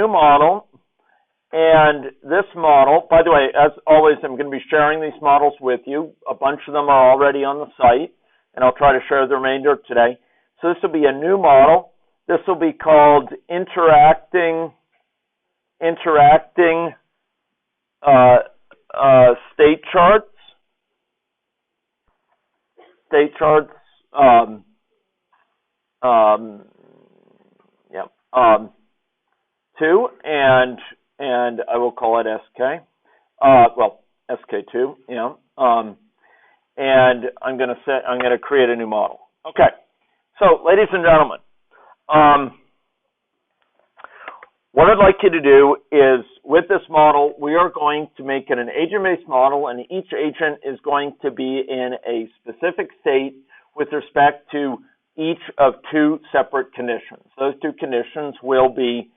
new model, and this model, by the way, as always, I'm going to be sharing these models with you. A bunch of them are already on the site, and I'll try to share the remainder today. So this will be a new model. This will be called interacting state charts. State charts. Two, and I will call it SK. SK2. Yeah. And I'm going to create a new model. Okay. So, ladies and gentlemen, what I'd like you to do is, with this model, we are going to make it an agent-based model, and each agent is going to be in a specific state with respect to each of two separate conditions. Those two conditions will be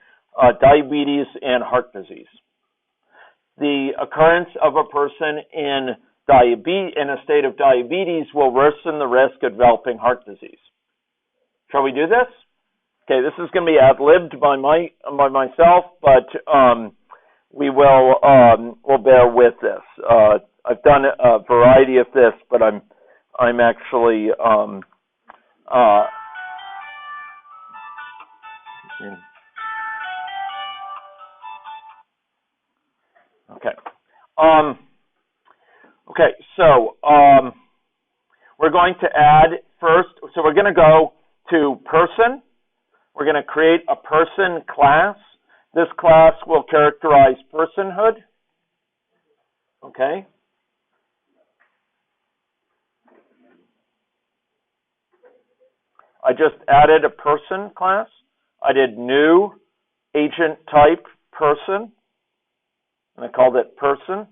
diabetes and heart disease. The occurrence of a person in a state of diabetes will worsen the risk of developing heart disease. Shall we do this? Okay, this is going to be ad-libbed by myself, but we'll bear with this. I've done a variety of this, but I'm actually okay. Okay, so we're going to add first. So we're going to go to person. We're going to create a person class. This class will characterize personhood. Okay. I just added a person class. I did new agent type person, and I called it person.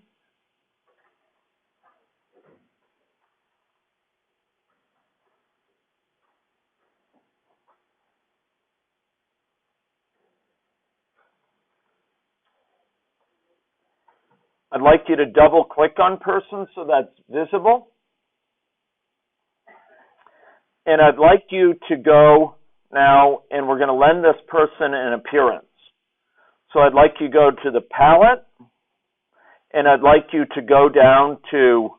I'd like you to double click on person so that's visible. And I'd like you to go now, and we're going to lend this person an appearance. So I'd like you to go to the palette, and I'd like you to go down to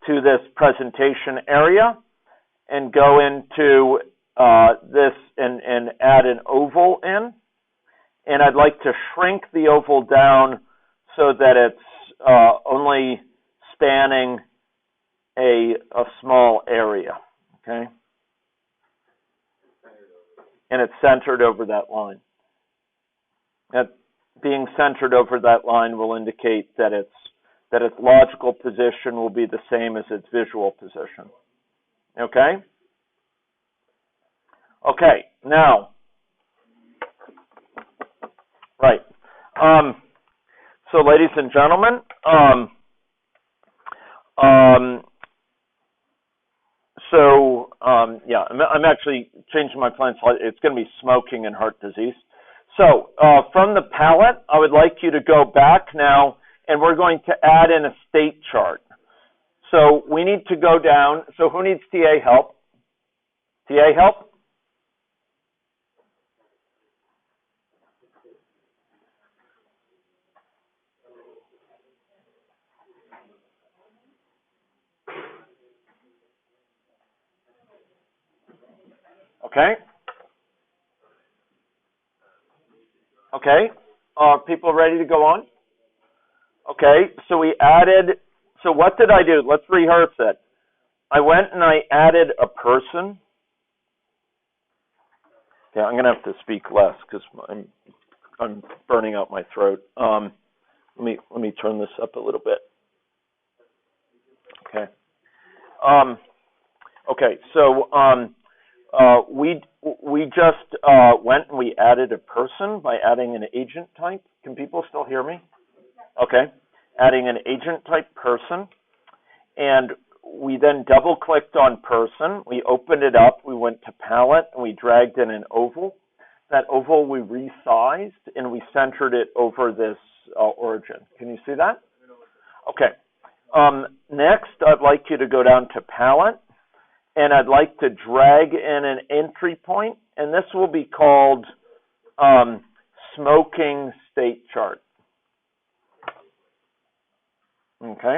this presentation area and go into this and add an oval in. And I'd like to shrink the oval down so that it's only spanning a small area, okay? And it's centered over that line. That being centered over that line will indicate that its logical position will be the same as its visual position. Okay? Okay, now, right. So, ladies and gentlemen, I'm actually changing my plan slightly. It's going to be smoking and heart disease. So, from the palette, I would like you to go back now, and we're going to add in a state chart. So, we need to go down. So, who needs TA help? TA help? Okay. Okay. Are people ready to go on? Okay. So we added, so what did I do? Let's rehearse it. I went and I added a person. Okay, I'm going to have to speak less because I'm burning out my throat. Let me turn this up a little bit. Okay. Okay. So we just went and we added a person by adding an agent type. Can people still hear me? Okay. Adding an agent type person, and we then double clicked on person. We opened it up. We went to palette and we dragged in an oval. That oval we resized and we centered it over this origin. Can you see that? Okay. Next, I'd like you to go down to palette, and I'd like to drag in an entry point, and this will be called smoking state chart. Okay.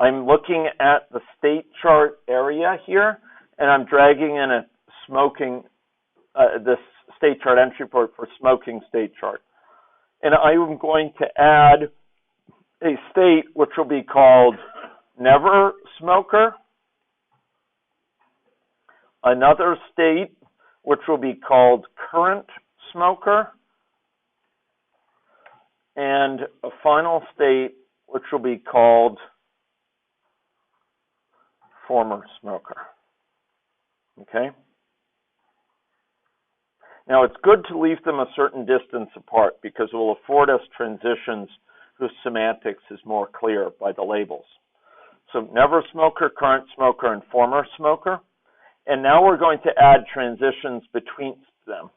I'm looking at the state chart area here, and I'm dragging in a smoking, this state chart entry port for smoking state chart. And I'm going to add a state which will be called never smoker, another state which will be called current smoker, and a final state which will be called former smoker. Okay? Now, it's good to leave them a certain distance apart because it will afford us transitions whose semantics is more clear by the labels. So never smoker, current smoker, and former smoker. And now we're going to add transitions between them.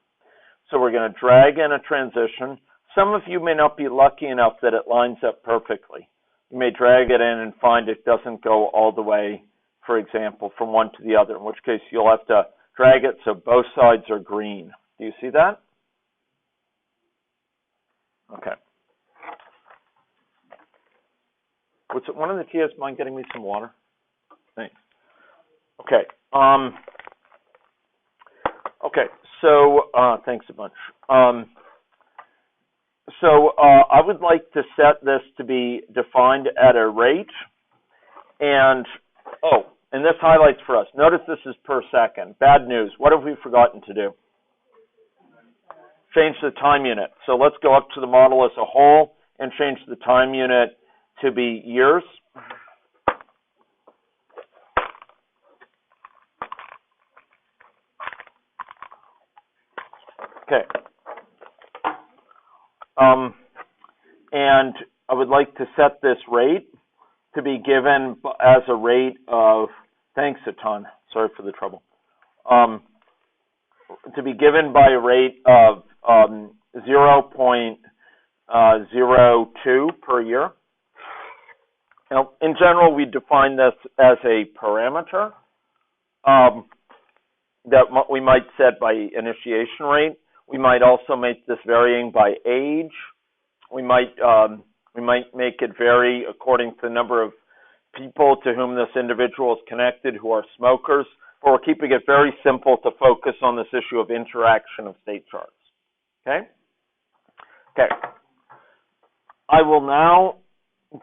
So we're going to drag in a transition. Some of you may not be lucky enough that it lines up perfectly. You may drag it in and find it doesn't go all the way, for example, from one to the other, in which case you'll have to drag it so both sides are green. Do you see that? Okay. One of the TAs mind getting me some water? Thanks. Okay. Okay. So thanks a bunch. I would like to set this to be defined at a rate, and this highlights for us. Notice this is per second. Bad news. What have we forgotten to do? Change the time unit. So let's go up to the model as a whole and change the time unit to be years. Okay. And I would like to set this rate to be given as a rate of, thanks a ton, sorry for the trouble, to be given by a rate of 0.02 per year. Now, in general, we define this as a parameter that we might set by initiation rate. We might also make this varying by age. We might make it vary according to the number of people to whom this individual is connected who are smokers. But we're keeping it very simple to focus on this issue of interaction of state charts. Okay? Okay. I will now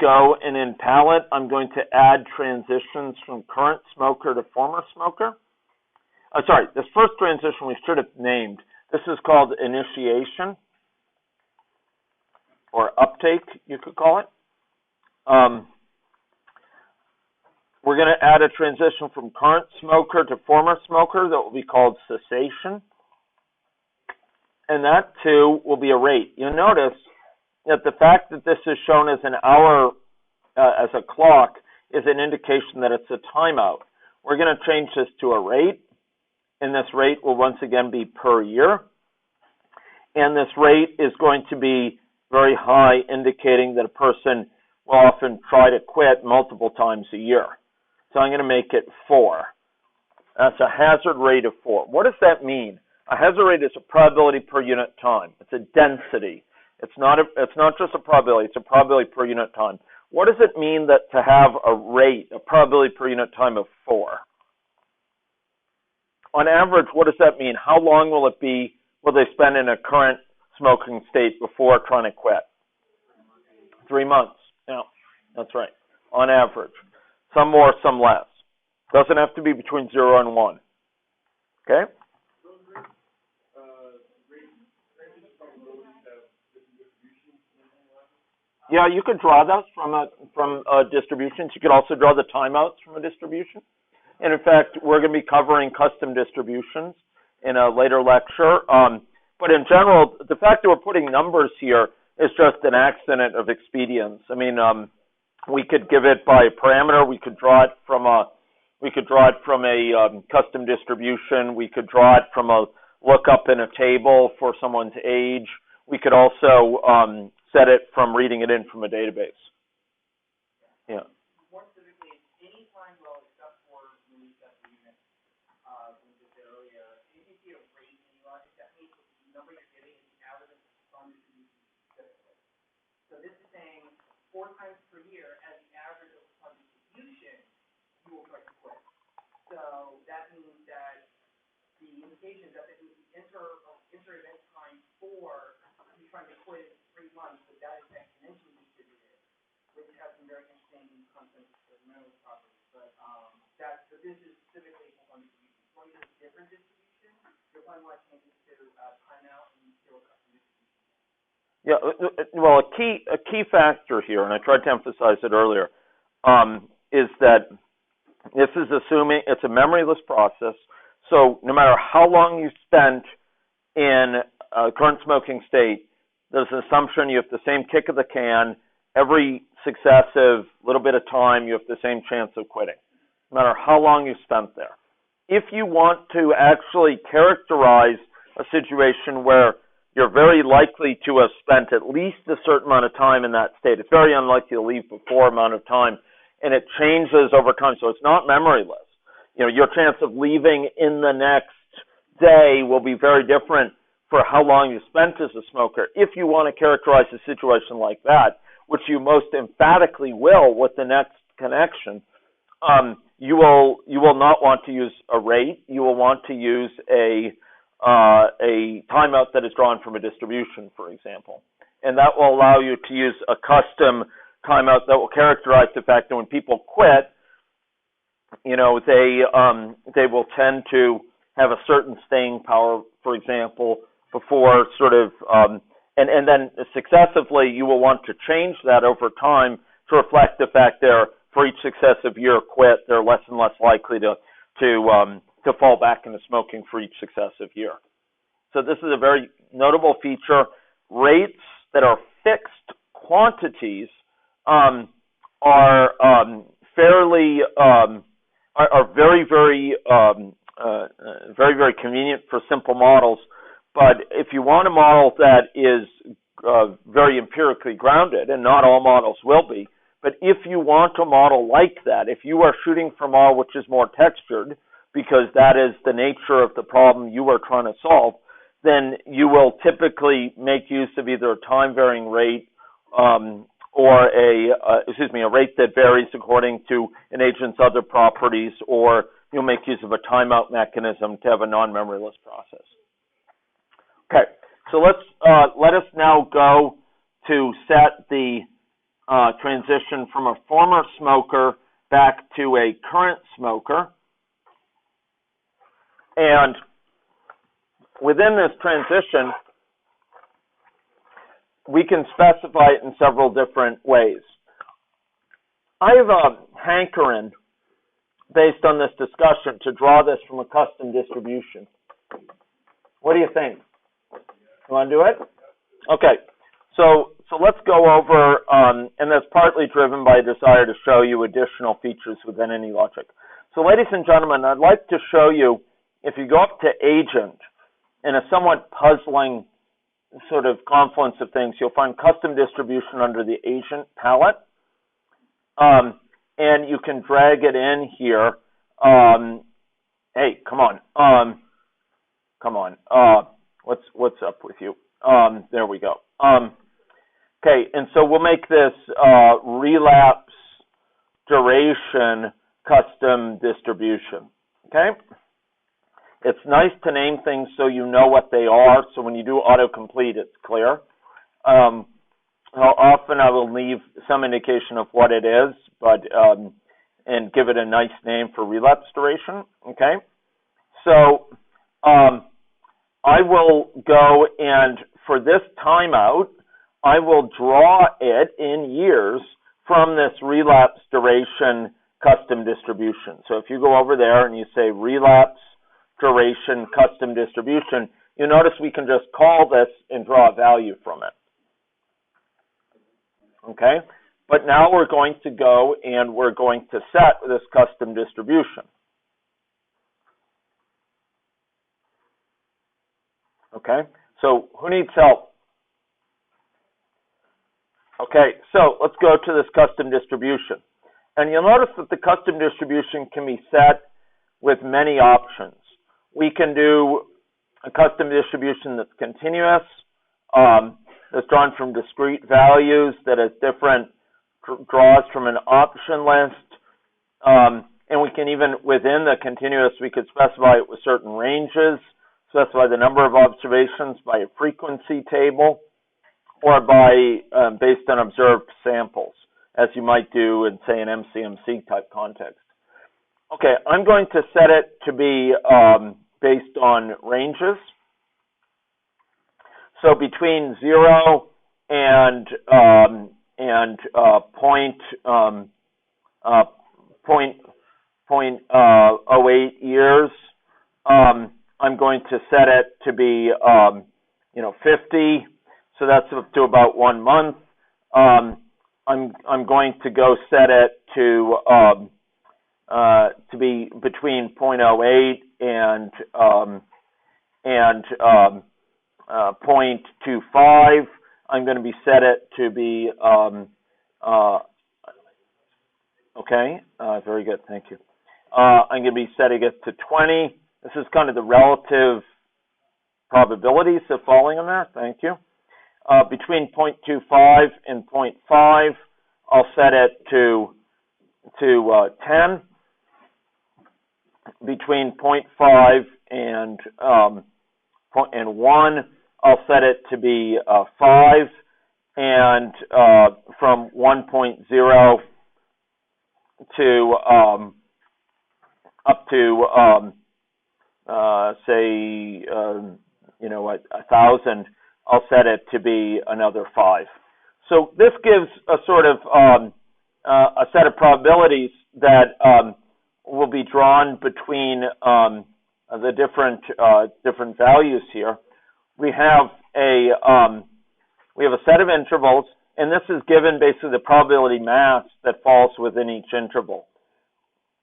go and in palette, I'm going to add transitions from current smoker to former smoker. Sorry, this first transition we should have named. This is called initiation or uptake, you could call it. We're going to add a transition from current smoker to former smoker that will be called cessation. And that, too, will be a rate. You'll notice that the fact that this is shown as an hour, as a clock, is an indication that it's a timeout. We're going to change this to a rate, and this rate will once again be per year. And this rate is going to be very high, indicating that a person will often try to quit multiple times a year. So I'm going to make it 4. That's a hazard rate of 4. What does that mean? A hazard rate is a probability per unit time. It's a density. It's not just a probability. It's a probability per unit time. What does it mean that to have a rate, a probability per unit time of 4? On average, what does that mean? How long will it be, will they spend in a current smoking state before trying to quit? 3 months. Yeah, that's right. On average. Some more, some less. Doesn't have to be between 0 and 1. Okay? Yeah, you could draw those from distributions. You could also draw the timeouts from a distribution. And in fact, we're going to be covering custom distributions in a later lecture. But in general, the fact that we're putting numbers here is just an accident of expedience. I mean, we could give it by a parameter. We could draw it from a custom distribution. We could draw it from a lookup in a table for someone's age. We could also set it from reading it in from a database. Yeah. More specifically, any time, well, except for when we set the unit, we just did earlier, if you see a rate in UI, that means the number you're 4 times per year as the average of fund distribution, you will start to quit. So that means that the indication that the inter-event time for you trying to quit is 3 months, but that is exponentially distributed, which has some very interesting concepts for mineral properties. But this is specifically for fund distribution. If you want to use a different distribution, you'll find more changes to timeout and zero custom distribution. Yeah, well, a key factor here, and I tried to emphasize it earlier, is that this is assuming it's a memoryless process. So no matter how long you spent in a current smoking state, there's an assumption you have the same kick of the can. Every successive little bit of time, you have the same chance of quitting, no matter how long you spent there. If you want to actually characterize a situation where you're very likely to have spent at least a certain amount of time in that state, it's very unlikely to leave before amount of time, and it changes over time, so it's not memoryless. You know, your chance of leaving in the next day will be very different for how long you spent as a smoker. If you want to characterize a situation like that, which you most emphatically will with the next connection, you will not want to use a rate. You will want to use a timeout that is drawn from a distribution, for example, and that will allow you to use a custom timeout that will characterize the fact that when people quit, you know, they will tend to have a certain staying power, for example, before sort of, and then successively you will want to change that over time to reflect the fact that for each successive year quit, they're less and less likely to fall back into smoking for each successive year. So this is a very notable feature. Rates that are fixed quantities are very, very convenient for simple models. But if you want a model that is very empirically grounded, and not all models will be, but if you want a model like that, if you are shooting for a model which is more textured, because that is the nature of the problem you are trying to solve, then you will typically make use of either a time-varying rate or a rate that varies according to an agent's other properties, or you'll make use of a timeout mechanism to have a non-memoryless process. Okay, so let us now go to set the transition from a former smoker back to a current smoker. And within this transition, we can specify it in several different ways. I have a hankering, based on this discussion, to draw this from a custom distribution. What do you think? You want to do it? Okay. So let's go over, and that's partly driven by a desire to show you additional features within any logic. So ladies and gentlemen, I'd like to show you, if you go up to agent, in a somewhat puzzling sort of confluence of things, you'll find custom distribution under the agent palette. And you can drag it in here. Hey, come on. What's up with you? There we go. Okay, and so we'll make this relapse duration custom distribution. Okay? It's nice to name things so you know what they are, so when you do autocomplete, it's clear. Often I will leave some indication of what it is, but and give it a nice name for relapse duration. Okay? So I will go, and for this timeout, I will draw it in years from this relapse duration custom distribution. So if you go over there and you say relapse duration custom distribution, you notice we can just call this and draw a value from it. Okay? But now we're going to go and we're going to set this custom distribution. Okay? So who needs help? Okay, so let's go to this custom distribution. And you'll notice that the custom distribution can be set with many options. We can do a custom distribution that's continuous, that's drawn from discrete values, that has different draws from an option list. And we can even, within the continuous, we could specify it with certain ranges, specify the number of observations by a frequency table, or by based on observed samples, as you might do in, say, an MCMC type context. Okay, I'm going to set it to be based on ranges. So between 0 and point 0.08 years, I'm going to set it to be 50. So that's up to about 1 month. I'm going to go set it to be between 0.08 and 0.25. I'm going to be set it to be okay. Very good. Thank you. I'm going to be setting it to 20. This is kind of the relative probabilities of falling in there. Thank you. Between 0.25 and 0.5, I'll set it to 10. Between 0.5 and 1, I'll set it to be 5. And from 1.0 to up to say 1,000, I'll set it to be another 5. So this gives a sort of a set of probabilities that will be drawn between the different values here. We have a set of intervals, and this is given basically the probability mass that falls within each interval.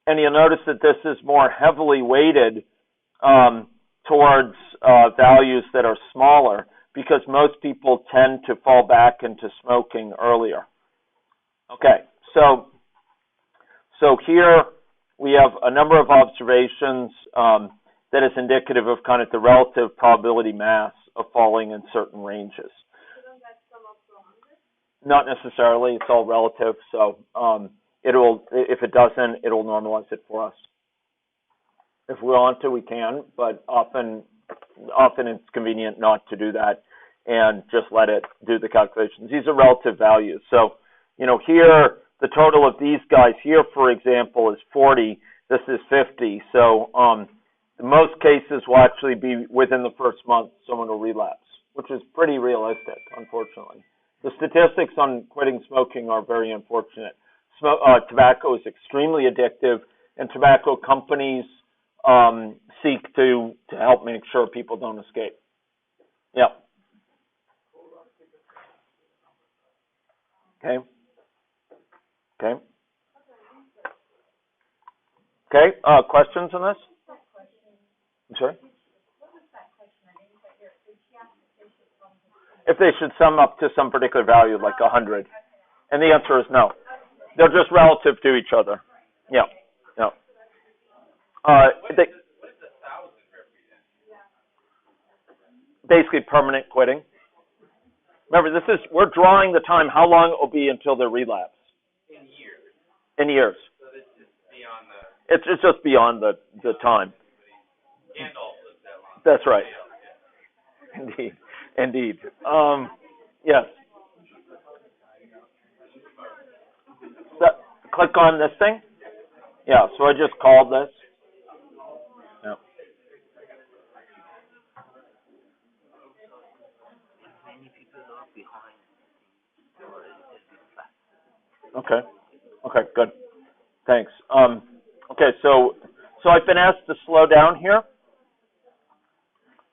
And you'll notice that this is more heavily weighted towards values that are smaller, because most people tend to fall back into smoking earlier. Okay, so here we have a number of observations that is indicative of kind of the relative probability mass of falling in certain ranges. So does that sum up to 100? Not necessarily. It's all relative. So if it doesn't, it'll normalize it for us. If we want to, we can, but often it's convenient not to do that and just let it do the calculations. These are relative values. So, here, the total of these guys here, for example, is 40. This is 50. So, in most cases will actually be within the first month someone will relapse, which is pretty realistic, unfortunately. The statistics on quitting smoking are very unfortunate. Tobacco is extremely addictive, and tobacco companies seek to help make sure people don't escape. Yeah. Okay. Questions on this? I'm sorry? What was that question? I didn't quite hear it. Did she ask If they should sum up to some particular value, like 100. And the answer is no. They're just relative to each other. Yeah. What does 1,000 represent? Basically permanent quitting. Remember, we're drawing the time how long it will be until they relapse. In years. So this is beyond the... It's just beyond the time. Gandalf lived that long. That's right. Indeed. Yes. So, click on this thing. Yeah, so I just called this. Yeah. Okay, good. Thanks. Okay, so I've been asked to slow down here.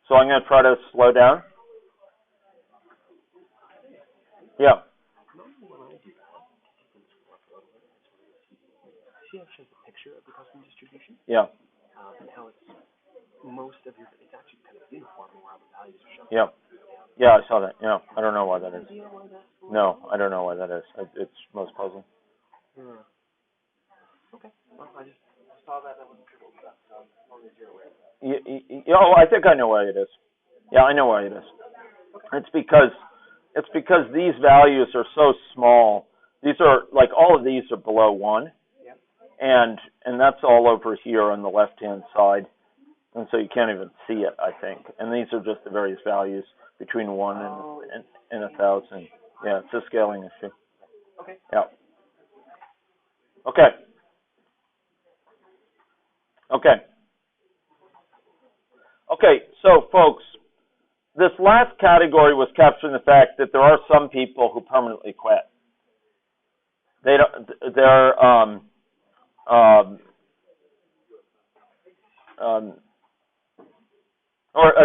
So I'm going to try to slow down. Yeah. She actually has a picture of the custom distribution. Yeah. And how it's actually kind of uniform in how the values are shown. Yeah. Yeah, I saw that. Yeah. I don't know why that is. No, I don't know why that is. It's most puzzling. Okay. Well, I just saw that. I wasn't sure what was that. So as long as you're aware of that. I think I know why it is. Yeah, I know why it is. It's because these values are so small. These are, like, all of these are below 1. Yep. And that's all over here on the left-hand side. And so you can't even see it, I think. And these are just the various values between 1 and 1,000. Yeah, it's a scaling issue. Okay. Yeah. Okay. Okay. Okay, so folks, this last category was capturing the fact that there are some people who permanently quit. They don't. They're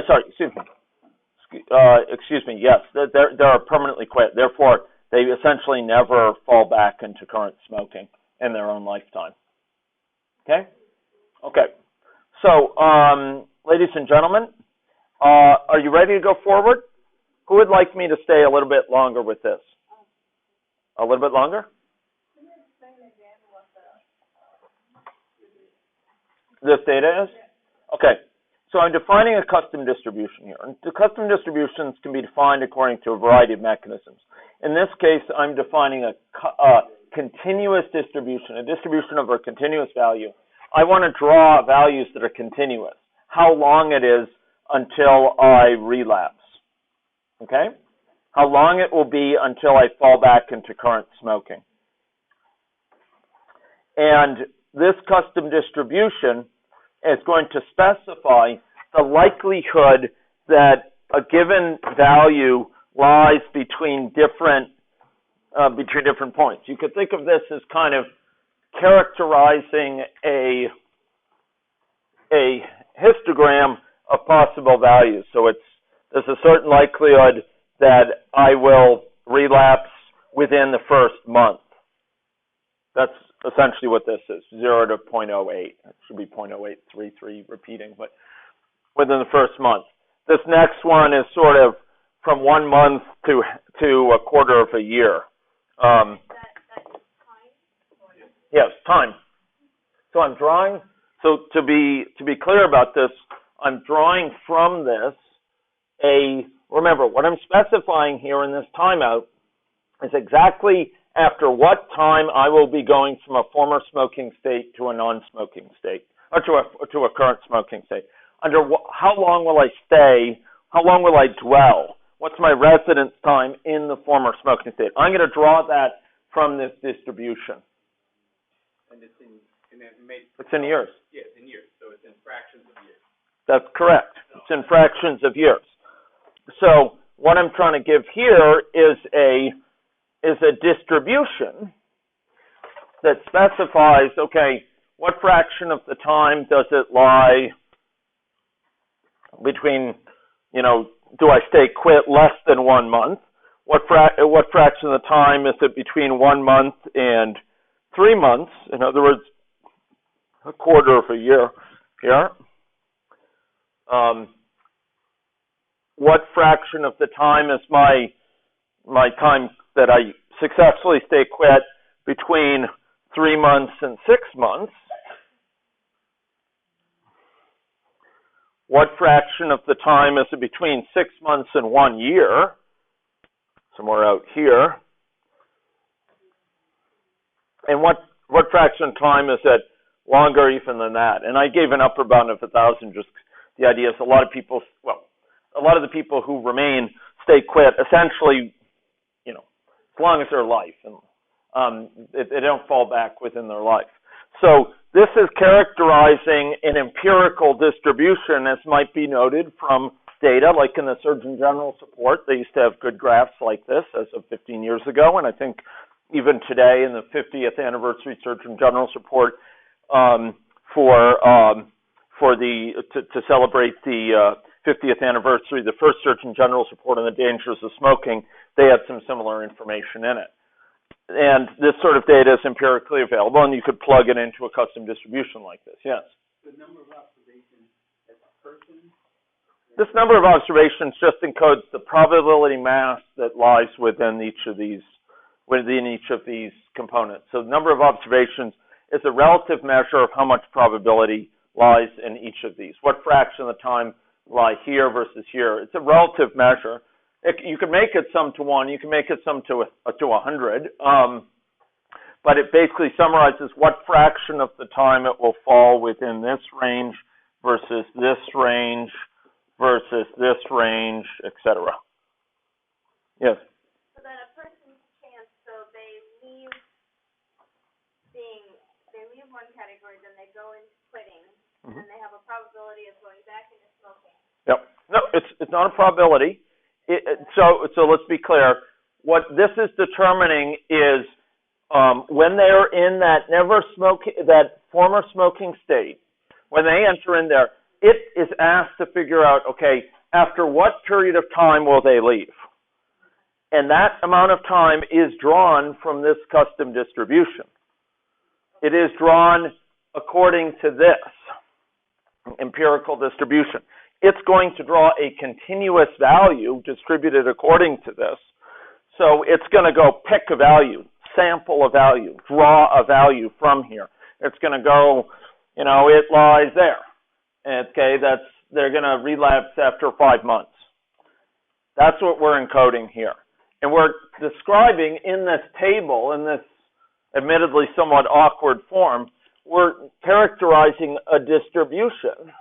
sorry, excuse me. Excuse me. Yes, they're permanently quit. Therefore, they essentially never fall back into current smoking in their own lifetime. Okay. Okay. So, ladies and gentlemen, are you ready to go forward? Who would like me to stay a little bit longer with this? A little bit longer? This data is? Okay. So I'm defining a custom distribution here. And the custom distributions can be defined according to a variety of mechanisms. In this case, I'm defining a continuous distribution, a distribution over a continuous value. I want to draw values that are continuous, how long it is until I relapse. Okay? How long it will be until I fall back into current smoking. And this custom distribution is going to specify the likelihood that a given value lies between different points. You could think of this as kind of characterizing a histogram of possible values. So there's a certain likelihood that I will relapse within the first month. That's essentially what this is, 0 to 0.08. It should be 0.0833 repeating, but within the first month. This next one is sort of from 1 month to a quarter of a year. Yes, time. So I'm drawing. So to be clear about this, I'm drawing from this remember, what I'm specifying here in this timeout is exactly after what time I will be going from a former smoking state to a non-smoking state, or to a current smoking state. How long will I stay? How long will I dwell? What's my residence time in the former smoking state? I'm going to draw that from this distribution. And it's in years. Yeah, it's in years, so it's in fractions of years. That's correct. It's in fractions of years. So what I'm trying to give here is a distribution that specifies, okay, what fraction of the time does it lie between, do I stay quit less than 1 month? What fraction of the time is it between 1 month and 3 months? In other words, a quarter of a year here. What fraction of the time is my time that I successfully stay quit between 3 months and 6 months? What fraction of the time is it between 6 months and 1 year? Somewhere out here. And what fraction of time is it longer even than that? And I gave an upper bound of 1,000. Just the idea is a lot of the people who remain stay quit essentially, as long as their life, and they don't fall back within their life. So this is characterizing an empirical distribution, as might be noted from data, like in the Surgeon General's report. They used to have good graphs like this as of 15 years ago, and I think even today in the 50th anniversary Surgeon General's report to celebrate the 50th anniversary, the first Surgeon General's report on the dangers of smoking, they had some similar information in it. And this sort of data is empirically available, and you could plug it into a custom distribution like this. Yes? The number of observations as a person? This number of observations just encodes the probability mass that lies within each of these components. So the number of observations is a relative measure of how much probability lies in each of these. What fraction of the time lie here versus here? It's a relative measure. You can make it sum to 1. You can make it sum to 100. but it basically summarizes what fraction of the time it will fall within this range versus this range versus this range, etc. Yes? So then a person's chance, so they leave one category, then they go into quitting, and they have a probability of going back into smoking. Yep. No, it's not a probability. So let's be clear. What this is determining is when they are in that former smoking state, when they enter in there, it is asked to figure out, okay, after what period of time will they leave? And that amount of time is drawn from this custom distribution. It is drawn according to this empirical distribution. It's going to draw a continuous value distributed according to this. So it's going to go pick a value, sample a value, draw a value from here. It's going to go, it lies there. Okay, they're going to relapse after 5 months. That's what we're encoding here. And we're describing in this table, in this admittedly somewhat awkward form, we're characterizing a distribution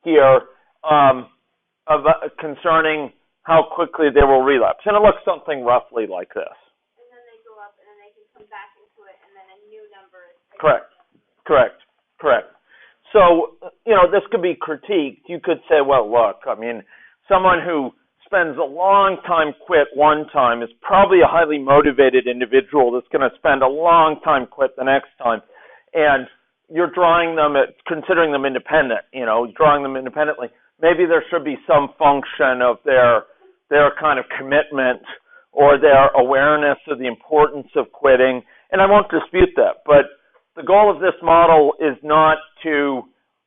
here concerning how quickly they will relapse. And it looks something roughly like this. And then they go up, and then they can come back into it, and then a new number is... Correct. So, this could be critiqued. You could say, well, look, someone who spends a long time quit one time is probably a highly motivated individual that's going to spend a long time quit the next time. And you're drawing them considering them independent, drawing them independently. Maybe there should be some function of their kind of commitment or their awareness of the importance of quitting. And I won't dispute that. But the goal of this model is not to,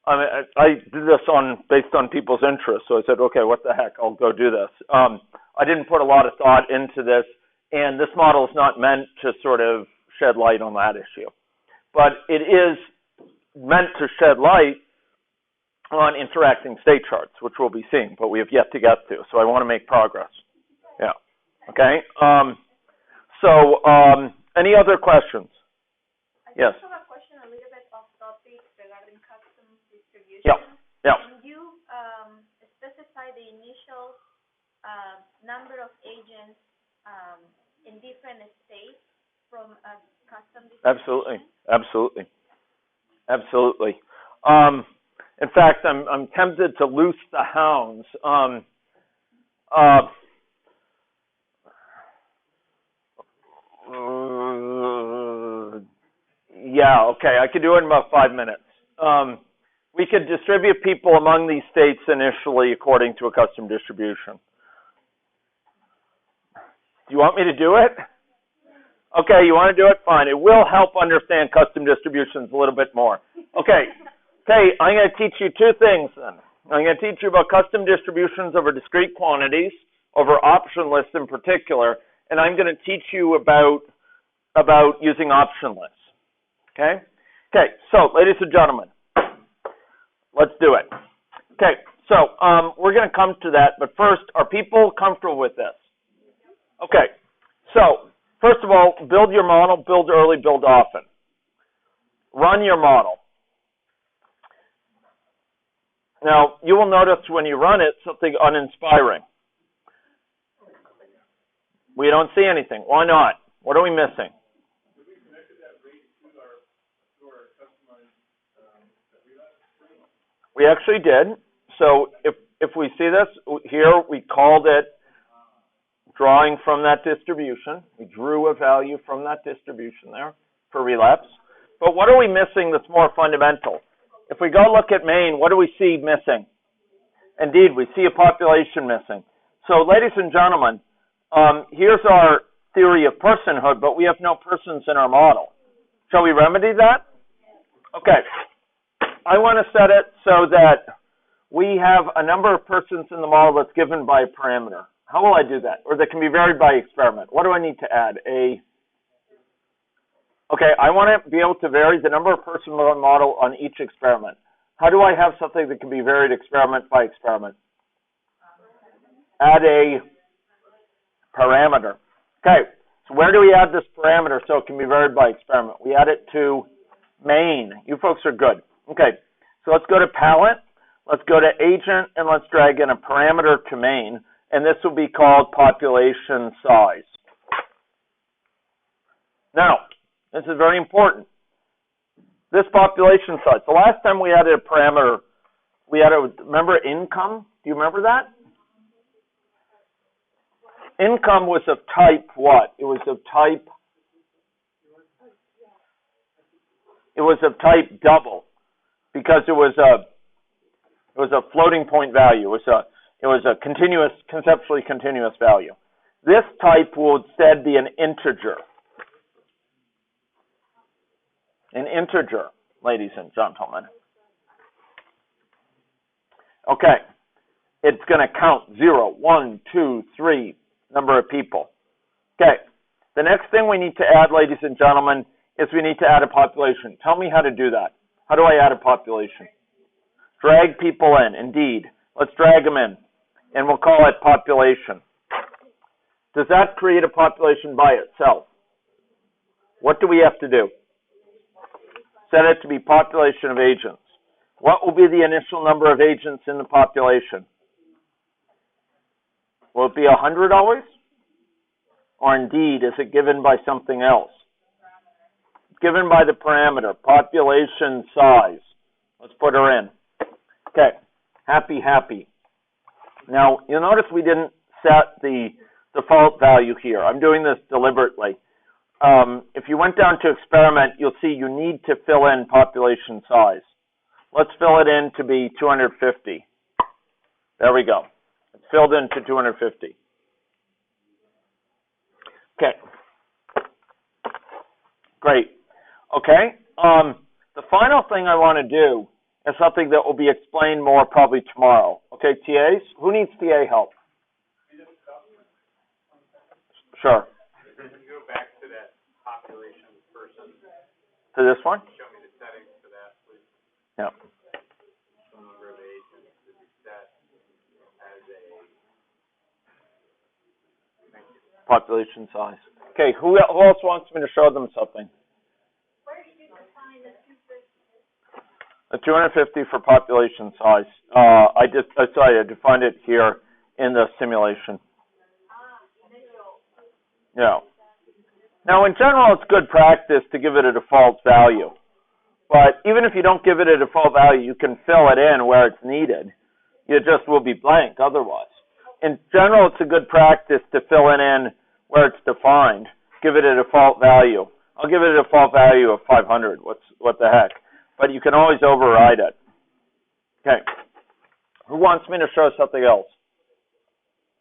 I did this based on people's interests. So I said, okay, what the heck, I'll go do this. I didn't put a lot of thought into this. And this model is not meant to sort of shed light on that issue. But it is meant to shed light on interacting state charts, which we'll be seeing, but we have yet to get to. So I want to make progress. Yeah. Okay. Any other questions? Yes. I have a question a little bit off topic regarding custom distribution. Yeah. Can you specify the initial number of agents in different states from a custom distribution? Absolutely. In fact, I'm tempted to loose the hounds. Okay, I could do it in about 5 minutes. We could distribute people among these states initially according to a custom distribution. Do you want me to do it? Okay, you want to do it? Fine. It will help understand custom distributions a little bit more. Okay, I'm going to teach you 2 things then. I'm going to teach you about custom distributions over discrete quantities, over option lists in particular, and I'm going to teach you about using option lists. Okay, so ladies and gentlemen, let's do it. Okay, so we're going to come to that, but first, are people comfortable with this? Okay, so first of all, build your model, build early, build often. Run your model. Now, you will notice when you run it, something uninspiring. We don't see anything. Why not? What are we missing? We actually did. So if we see this, here we called it drawing from that distribution. We drew a value from that distribution there for relapse. But what are we missing that's more fundamental? If we go look at Maine, what do we see missing? Indeed, we see a population missing. So ladies and gentlemen, here's our theory of personhood, but we have no persons in our model. Shall we remedy that? Okay. I want to set it so that we have a number of persons in the model that's given by a parameter. How will I do that? Or that can be varied by experiment. What do I need to add? Okay, I want to be able to vary the number of persons in the model on each experiment. How do I have something that can be varied experiment by experiment? Add a parameter. Okay, So where do we add this parameter so it can be varied by experiment? We add it to main. You folks are good. Okay, so let's go to palette, let's go to agent, and let's drag in a parameter to main, and this will be called population size. Now, this is very important. This population size. The last time we added a parameter, remember income? Do you remember that? Income was of type what? It was of type double, because it was a floating point value. It was a continuous, conceptually continuous value. This type will instead be an integer. An integer, ladies and gentlemen. Okay. It's going to count 0, 1, 2, 3, number of people. Okay. The next thing we need to add, ladies and gentlemen, is we need to add a population. Tell me how to do that. How do I add a population? Drag people in, indeed. Let's drag them in, and we'll call it population. Does that create a population by itself? What do we have to do? Set it to be population of agents. What will be the initial number of agents in the population? Will it be 100 always? Or indeed, is it given by something else? It's given by the parameter, population size. Let's put her in. Okay, happy. Now, you'll notice we didn't set the default value here. I'm doing this deliberately. If you went down to experiment, you'll see you need to fill in population size. Let's fill it in to be 250. There we go. It's filled into 250. Okay. Great. Okay. The final thing I want to do is something that will be explained more probably tomorrow. Okay, TAs? Who needs TA help? Sure. Can you go back to that population person? To this one? Show me the settings for that, please. Yeah. The number of agents to be set as a... Thank you. Population size. Okay, who else wants me to show them something? Where did you define the 250? The 250 for population size. I defined it here in the simulation. Yeah. Now, in general, it's good practice to give it a default value. But even if you don't give it a default value, you can fill it in where it's needed. It just will be blank otherwise. In general, it's a good practice to fill it in where it's defined. Give it a default value. I'll give it a default value of 500. What the heck? But you can always override it. Okay. Who wants me to show something else?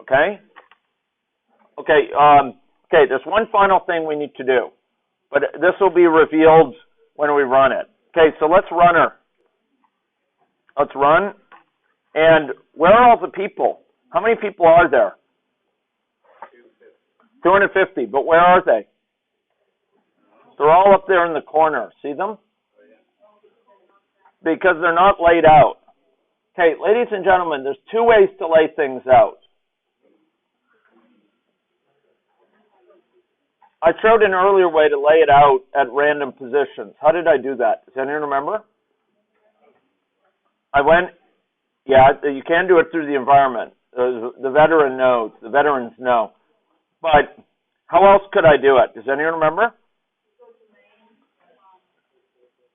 Okay? Okay, there's one final thing we need to do. But this will be revealed when we run it. Okay, so let's run her. Let's run. And where are all the people? How many people are there? 250. But where are they? They're all up there in the corner. See them? Because they're not laid out. Okay, ladies and gentlemen, there's two ways to lay things out. I showed an earlier way to lay it out at random positions. How did I do that? Does anyone remember? You can do it through the environment. The veteran knows. The veterans know. But how else could I do it? Does anyone remember?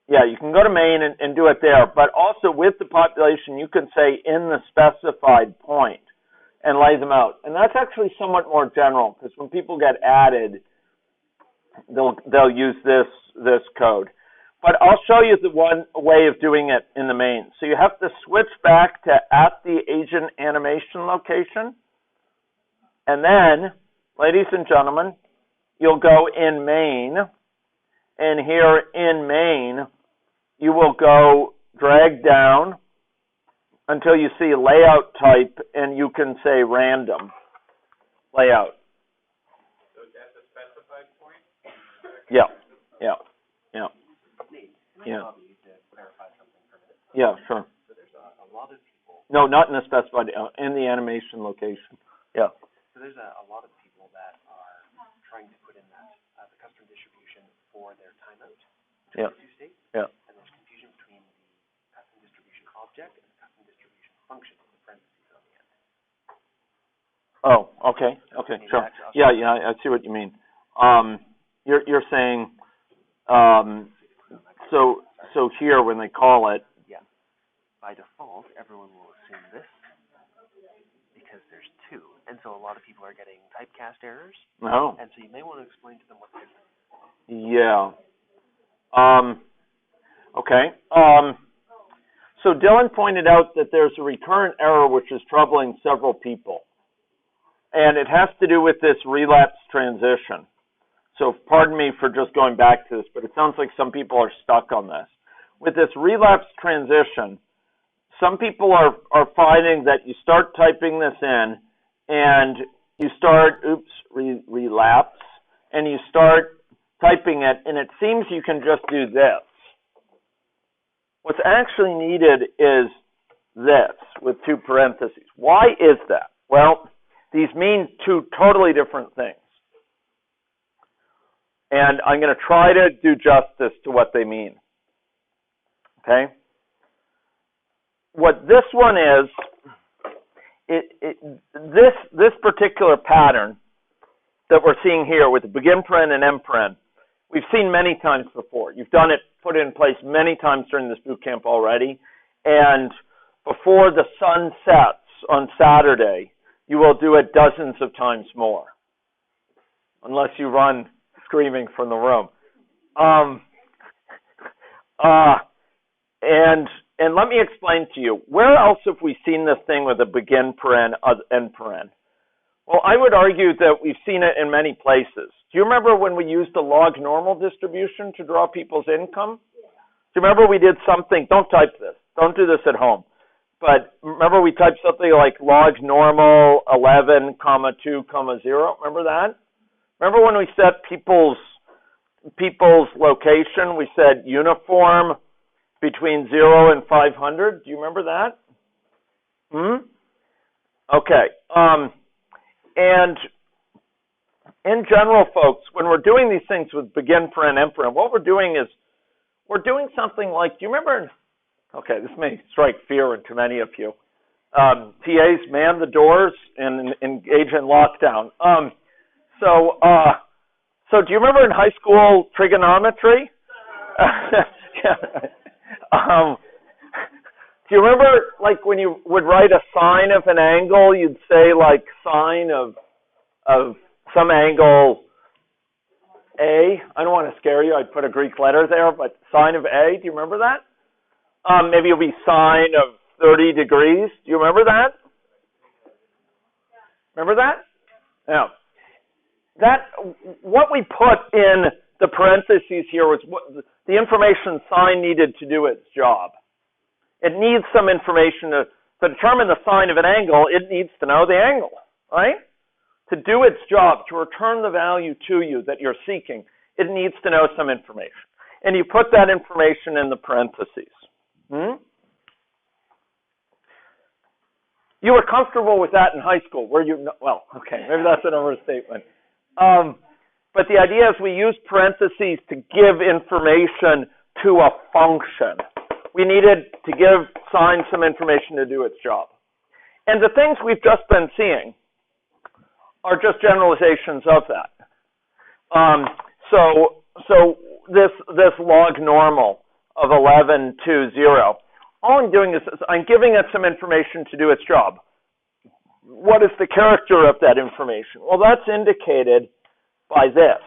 Yeah, you can go to main and do it there. But also with the population, you can say in the specified point and lay them out. And that's actually somewhat more general because when people get added, they'll use this code. But I'll show you the one way of doing it in the main. So you have to switch back to at the agent animation location. And then, ladies and gentlemen, you'll go in main. And here in main, you will go drag down until you see layout type, and you can say random layout. So is that the specified point? Yeah. Yeah. To clarify something for a minute. Yeah, sure. So there's a lot of people. No, not in the specified, in the animation location. Yeah. So there's a lot of people that are trying to put in that the custom distribution for their timeout Yeah. between the two states, Yeah. and there's confusion between the custom distribution object and the custom distribution function in the parentheses on the end. Oh, okay, sure. Yeah, I see what you mean. You're saying, so here when they call it, yeah, by default, everyone will assume this because there's two, and so a lot of people are getting typecast errors. No. And so you may want to explain to them what they're doing. Yeah. Okay. So Dylan pointed out that there's a recurrent error which is troubling several people. And it has to do with this relapse transition. So pardon me for just going back to this, but it sounds like some people are stuck on this. With this relapse transition, some people are finding that you start typing this in and you start, relapse, and you start typing it, and it seems you can just do this. What's actually needed is this with two parentheses. Why is that? Well, these mean two totally different things. And I'm going to try to do justice to what they mean. Okay? What this one is, this particular pattern that we're seeing here with the begin paren and end paren, we've seen many times before. You've done it, put it in place many times during this boot camp already. And before the sun sets on Saturday, you will do it dozens of times more, unless you run screaming from the room. And let me explain to you, where else have we seen this thing with a begin paren, end paren? Well, I would argue that we've seen it in many places. Do you remember when we used the log normal distribution to draw people's income? Do you remember we did something, don't type this, don't do this at home, but remember we typed something like log normal 11, 2, 0? Remember that? Remember when we set people's location, we said uniform between 0 and 500? Do you remember that? Okay. And in general, folks, when we're doing these things with begin paren, end paren, what we're doing is we're doing something like, do you remember? Okay, this may strike fear into many of you. TAs man the doors and engage in lockdown. So do you remember in high school trigonometry? Do you remember, like, when you would write a sine of an angle, you'd say, like, sine of some angle A? I don't want to scare you. I'd put a Greek letter there, but sine of A, do you remember that? Maybe it'll be sine of 30 degrees. Do you remember that? Remember that? Yeah. What we put in the parentheses here was what the information sine needed to do its job. It needs some information to determine the sine of an angle. It needs to know the angle, right? To do its job, to return the value to you that you're seeking, it needs to know some information. And you put that information in the parentheses. You were comfortable with that in high school, were you? Well, okay, maybe that's an overstatement. But the idea is we use parentheses to give information to a function. We needed to give sine some information to do its job. And the things we've just been seeing are just generalizations of that. So this log normal of 11 to 0, all I'm doing is I'm giving it some information to do its job. What is the character of that information? Well, that's indicated by this.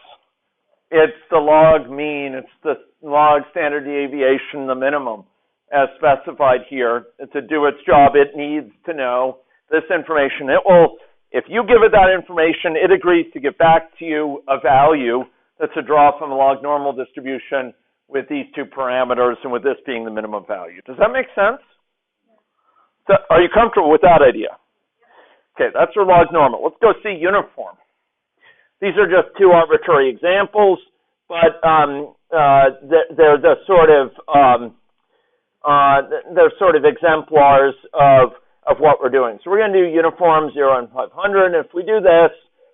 It's the log mean, it's the log standard deviation, the minimum, as specified here. To do its job, it needs to know this information. It will, if you give it that information, it agrees to give back to you a value that's a draw from a log normal distribution with these two parameters and with this being the minimum value. Does that make sense? So, are you comfortable with that idea? Okay, that's our log normal. Let's go see uniform. These are just two arbitrary examples, but they're the sort of exemplars of what we're doing. So we're going to do uniform 0 and 500. And if we do this,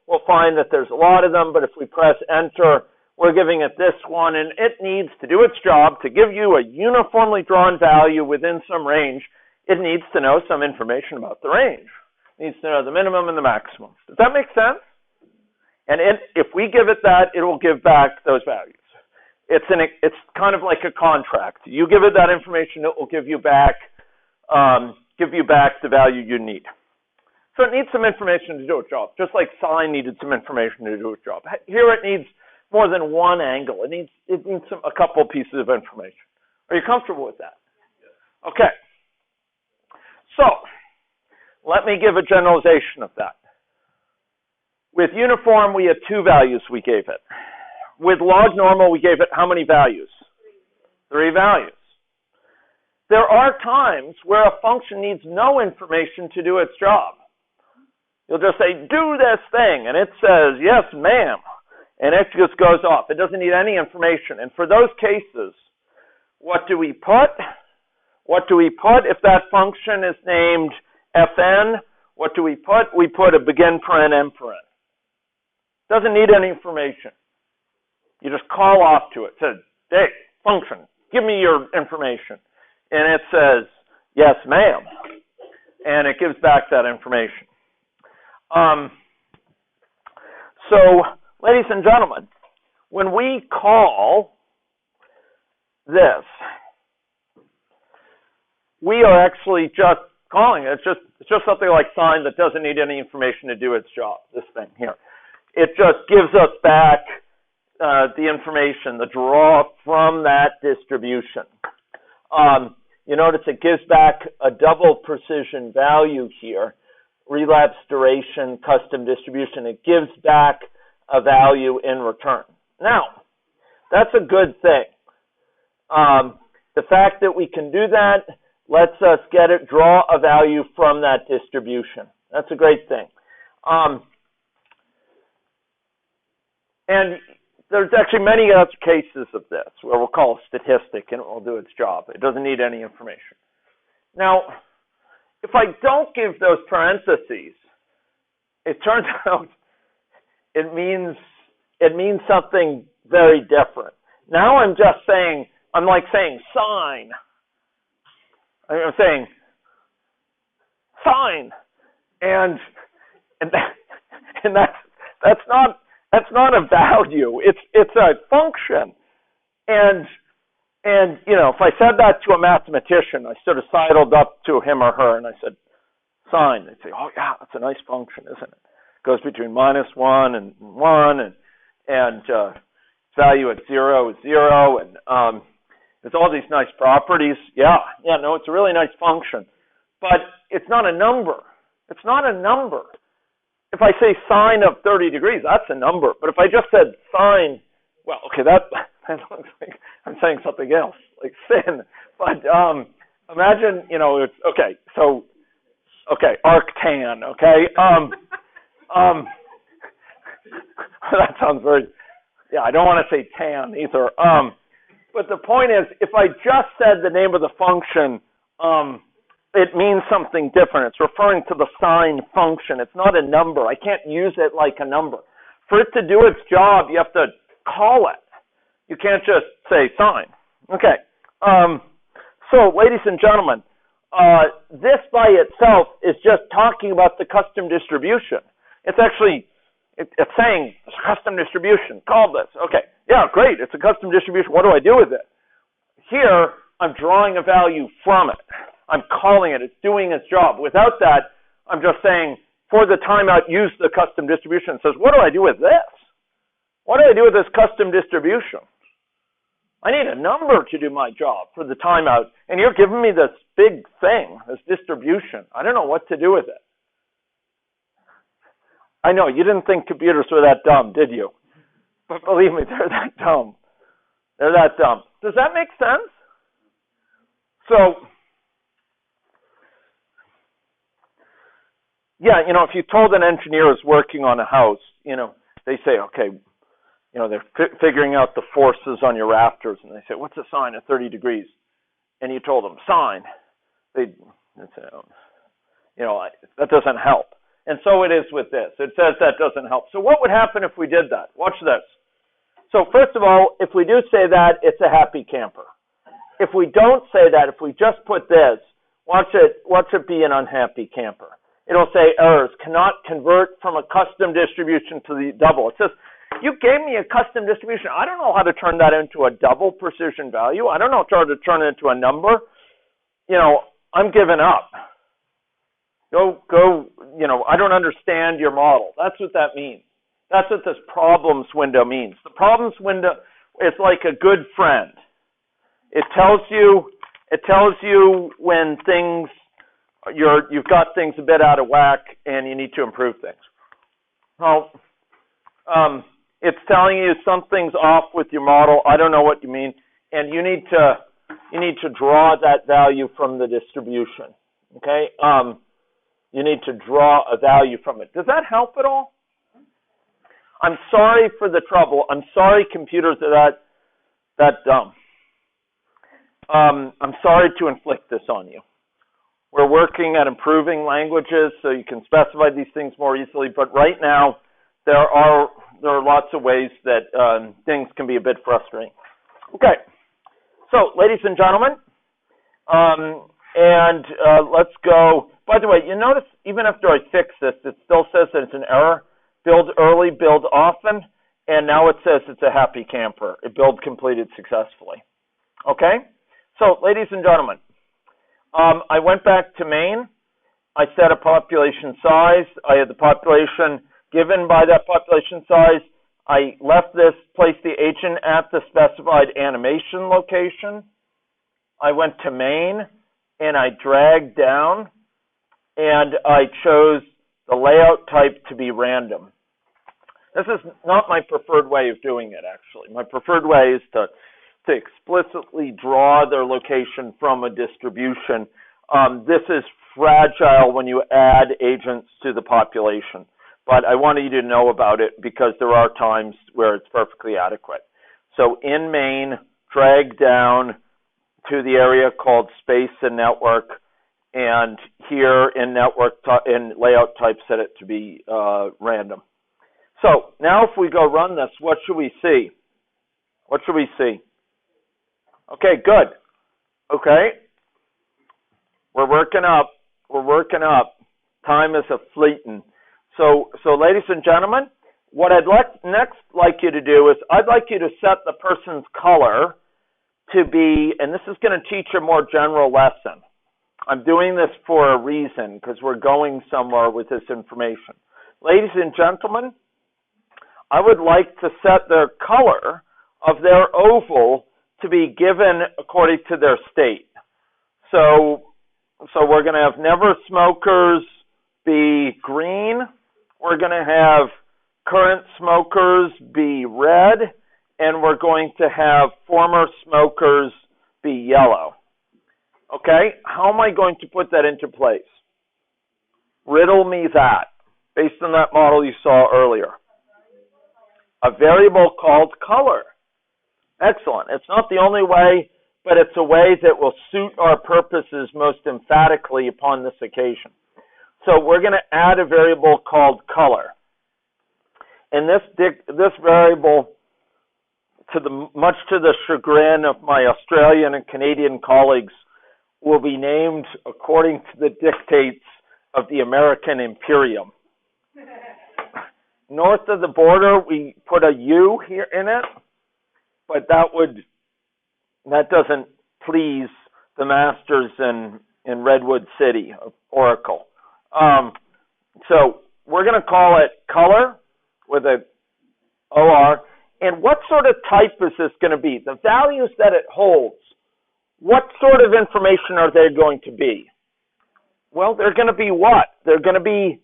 we'll find that there's a lot of them, but if we press enter, we're giving it this one, and it needs to do its job to give you a uniformly drawn value within some range. It needs to know some information about the range. It needs to know the minimum and the maximum. Does that make sense? And if we give it that, it will give back those values. It's kind of like a contract. You give it that information, it will give you back the value you need. So it needs some information to do its job, just like sine needed some information to do its job. Here it needs more than one angle. It needs a couple pieces of information. Are you comfortable with that? Okay. So let me give a generalization of that. With uniform, we had two values we gave it. With log normal, we gave it how many values? 3 values. There are times where a function needs no information to do its job. You'll just say, do this thing, and it says, yes, ma'am, and it just goes off. It doesn't need any information. And for those cases, what do we put? What do we put if that function is named fn? What do we put? We put a begin paren, end paren. Doesn't need any information. You just call off to it. It says, hey, function, give me your information. And it says, yes, ma'am. And it gives back that information. So, ladies and gentlemen, when we call this, we are actually just calling it. It's just something like sine that doesn't need any information to do its job, this thing here. It just gives us back the information, the draw from that distribution. You notice it gives back a double precision value here, relapse duration, custom distribution. It gives back a value in return. Now, that's a good thing. The fact that we can do that lets us draw a value from that distribution. That's a great thing. And there's actually many other cases of this where we'll call a statistic and it will do its job. It doesn't need any information. Now, if I don't give those parentheses, it turns out it means something very different. Now I'm just saying, I'm like saying sine. I'm saying sine, and that's not a value. It's a function, and you know, if I said that to a mathematician, I sort of sidled up to him or her and I said sine. They'd say, oh yeah, that's a nice function, isn't it? It goes between -1 and 1, and value at 0 is 0, and there's all these nice properties. Yeah, no, it's a really nice function. But it's not a number. It's not a number. If I say sine of 30 degrees, that's a number. But if I just said sine, well, okay, that looks like I'm saying something else, like sin. But imagine, you know, it's, okay, so, okay, arctan, okay? That sounds very, yeah, I don't want to say tan either. But the point is, if I just said the name of the function, it means something different. It's referring to the sine function. It's not a number. I can't use it like a number. For it to do its job, you have to call it. You can't just say sine. Okay. So, ladies and gentlemen, this by itself is just talking about the custom distribution. It's actually, it's saying, it's a custom distribution. Call this. Okay. Yeah, great. It's a custom distribution. What do I do with it? Here, I'm drawing a value from it. I'm calling it. It's doing its job. Without that, I'm just saying, for the timeout, use the custom distribution. It says, what do I do with this? What do I do with this custom distribution? I need a number to do my job for the timeout, and you're giving me this big thing, this distribution. I don't know what to do with it. I know, you didn't think computers were that dumb, did you? But believe me, they're that dumb. They're that dumb. Does that make sense? So, yeah, you know, if you told an engineer who's working on a house, you know, they say, okay, you know, they're figuring out the forces on your rafters, and they say, what's the sine of 30 degrees? And you told them, sine. They'd say, you know, that doesn't help. And so it is with this. It says that doesn't help. So what would happen if we did that? Watch this. So first of all, if we do say that, it's a happy camper. If we don't say that, if we just put this, watch it be an unhappy camper. It'll say errors, cannot convert from a custom distribution to the double. It says, you gave me a custom distribution. I don't know how to turn that into a double precision value. I don't know how to turn it into a number. I'm giving up. Go, I don't understand your model. That's what that means. That's what this problems window means. The problems window is like a good friend. It tells you when you've got things a bit out of whack and you need to improve things. Well, it's telling you something's off with your model. I don't know what you mean, and you need to draw that value from the distribution. Okay? You need to draw a value from it. Does that help at all? I'm sorry for the trouble. I'm sorry computers are that dumb. I'm sorry to inflict this on you. We're working at improving languages so you can specify these things more easily, but right now there are lots of ways that things can be a bit frustrating. Okay, so ladies and gentlemen, let's go. By the way, you notice even after I fix this, it still says that it's an error. Build early, build often, and now it says it's a happy camper. A build completed successfully. Okay? So, ladies and gentlemen, I went back to main. I set a population size. I had the population given by that population size. I left this, placed the agent at the specified animation location. I went to main, and I dragged down, and I chose the layout type to be random. This is not my preferred way of doing it, actually. My preferred way is to explicitly draw their location from a distribution. This is fragile when you add agents to the population, but I wanted you to know about it because there are times where it's perfectly adequate. So in main, drag down to the area called space and network, and here in network in layout type, set it to be random. So now if we go run this, what should we see? What should we see? Okay, good. Okay. We're working up. We're working up. Time is a-fleeting. So ladies and gentlemen, what I'd next like you to do is I'd like you to set the person's color to be, and this is going to teach a more general lesson. I'm doing this for a reason because we're going somewhere with this information. Ladies and gentlemen, I would like to set their color of their oval to be given according to their state. So we're going to have never smokers be green. We're going to have current smokers be red. And we're going to have former smokers be yellow. Okay? How am I going to put that into place? Riddle me that, based on that model you saw earlier. A variable called color. Excellent. It's not the only way, but it's a way that will suit our purposes most emphatically upon this occasion. So we're going to add a variable called color. And this variable, much to the chagrin of my Australian and Canadian colleagues, will be named according to the dictates of the American Imperium. North of the border, we put a U here in it, but that doesn't please the masters in Redwood City, Oracle. So we're going to call it color with a OR. And what sort of type is this going to be? The values that it holds, what sort of information are they going to be? Well, they're going to be what? They're going to be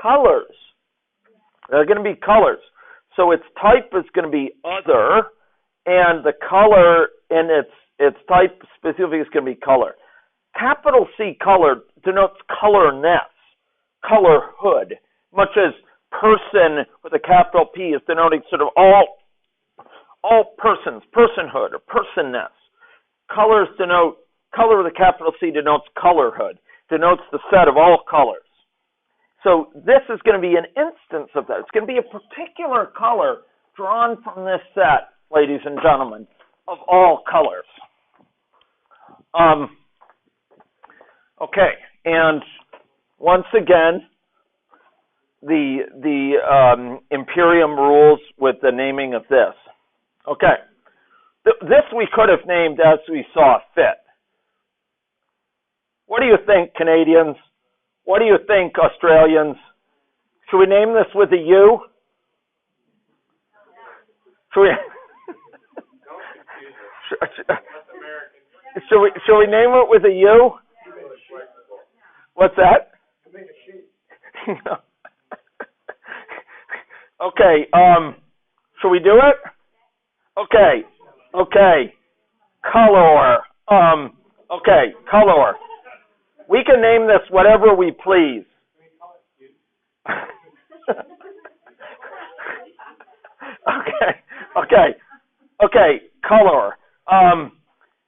colors. They're going to be colors. So its type is going to be other, and the color in its type specifically is going to be color. Capital C color denotes colorness, colorhood, much as person with a capital P is denoting sort of all persons, personhood or personness. Color with a capital C denotes colorhood, denotes the set of all colors. So this is going to be an instance of that. It's going to be a particular color drawn from this set, ladies and gentlemen, of all colors. Okay, and once again, the Imperium rules with the naming of this. Okay, this we could have named as we saw fit. What do you think, Canadians? What do you think, Australians? Should we name this with a U? Should we? Should we name it with a U? What's that? Okay. Should we do it? Okay. Color. Okay. Color. We can name this whatever we please. Okay. Color.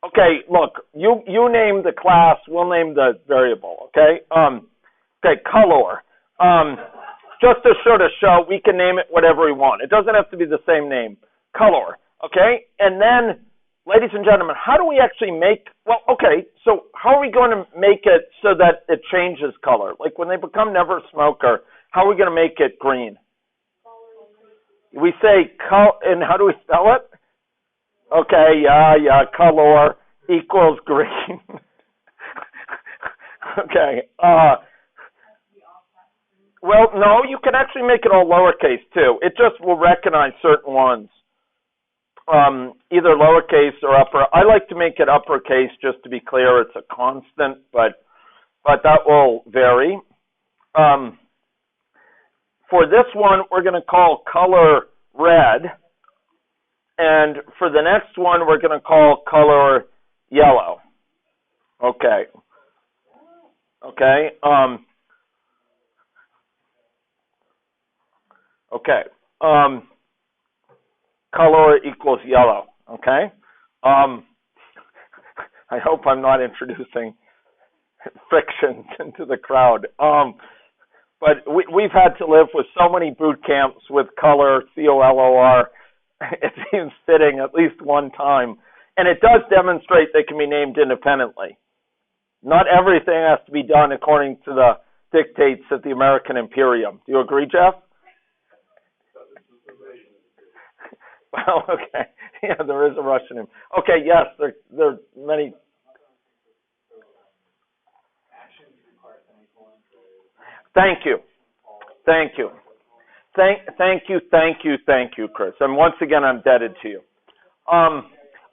Okay. Look, you name the class. We'll name the variable. Okay. Okay. Color. Just to sort of show, we can name it whatever we want. It doesn't have to be the same name. Color. Okay. And then, ladies and gentlemen, how do we actually make, well, okay, so how are we going to make it so that it changes color? Like when they become never smoker, how are we going to make it green? We say, and how do we spell it? Okay, yeah, color equals green. Okay. Well, no, you can actually make it all lowercase too. It just will recognize certain ones. Either lowercase or upper. I like to make it uppercase just to be clear. It's a constant, but that will vary. For this one, we're going to call color red. And for the next one, we're going to call color yellow. Okay. Okay. Color equals yellow. Okay. I hope I'm not introducing fiction into the crowd. But we've had to live with so many boot camps with color, COLOR. It seems fitting at least one time. And it does demonstrate they can be named independently. Not everything has to be done according to the dictates of the American Imperium. Do you agree, Jeff? Well, okay. Yeah, there is a Russian. Okay, yes, there are many. Thank you, Chris. And once again, I'm indebted to you.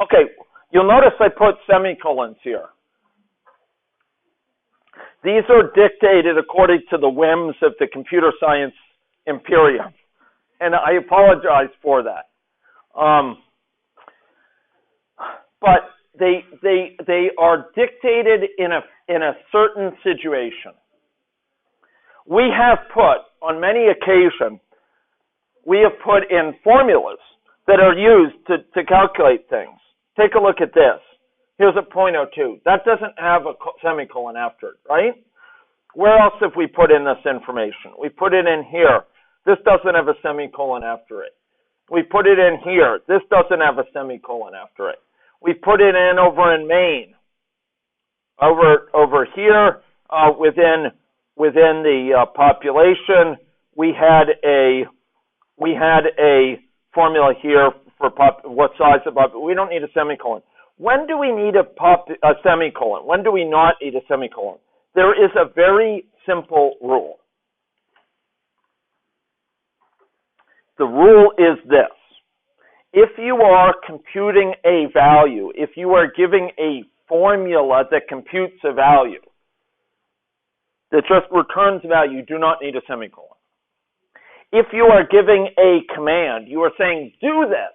Okay, you'll notice I put semicolons here. These are dictated according to the whims of the computer science imperium, and I apologize for that. But they are dictated in a certain situation. We have put, on many occasions, we have put in formulas that are used to calculate things. Take a look at this. Here's a .02. That doesn't have a semicolon after it, right? Where else have we put in this information? We put it in here. This doesn't have a semicolon after it. We put it in here. This doesn't have a semicolon after it. We put it in over in Maine. Over here, within the population, we had a formula here for what size of population. We don't need a semicolon. When do we need a semicolon? When do we not need a semicolon? There is a very simple rule. The rule is this. If you are computing a value, if you are giving a formula that computes a value, that just returns value, you do not need a semicolon. If you are giving a command, you are saying, do this.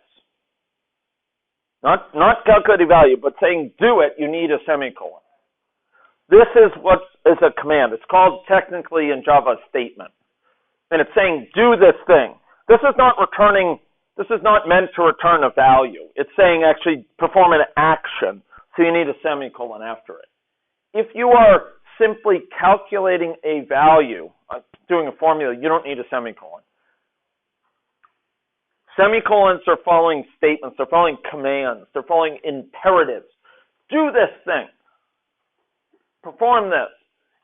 Not calculating value, but saying, do it, you need a semicolon. This is what is a command. It's called technically in Java a statement. And it's saying, do this thing. This is not meant to return a value. It's saying actually perform an action. So you need a semicolon after it. If you are simply calculating a value, doing a formula, you don't need a semicolon. Semicolons are following statements, they're following commands, they're following imperatives. Do this thing. Perform this.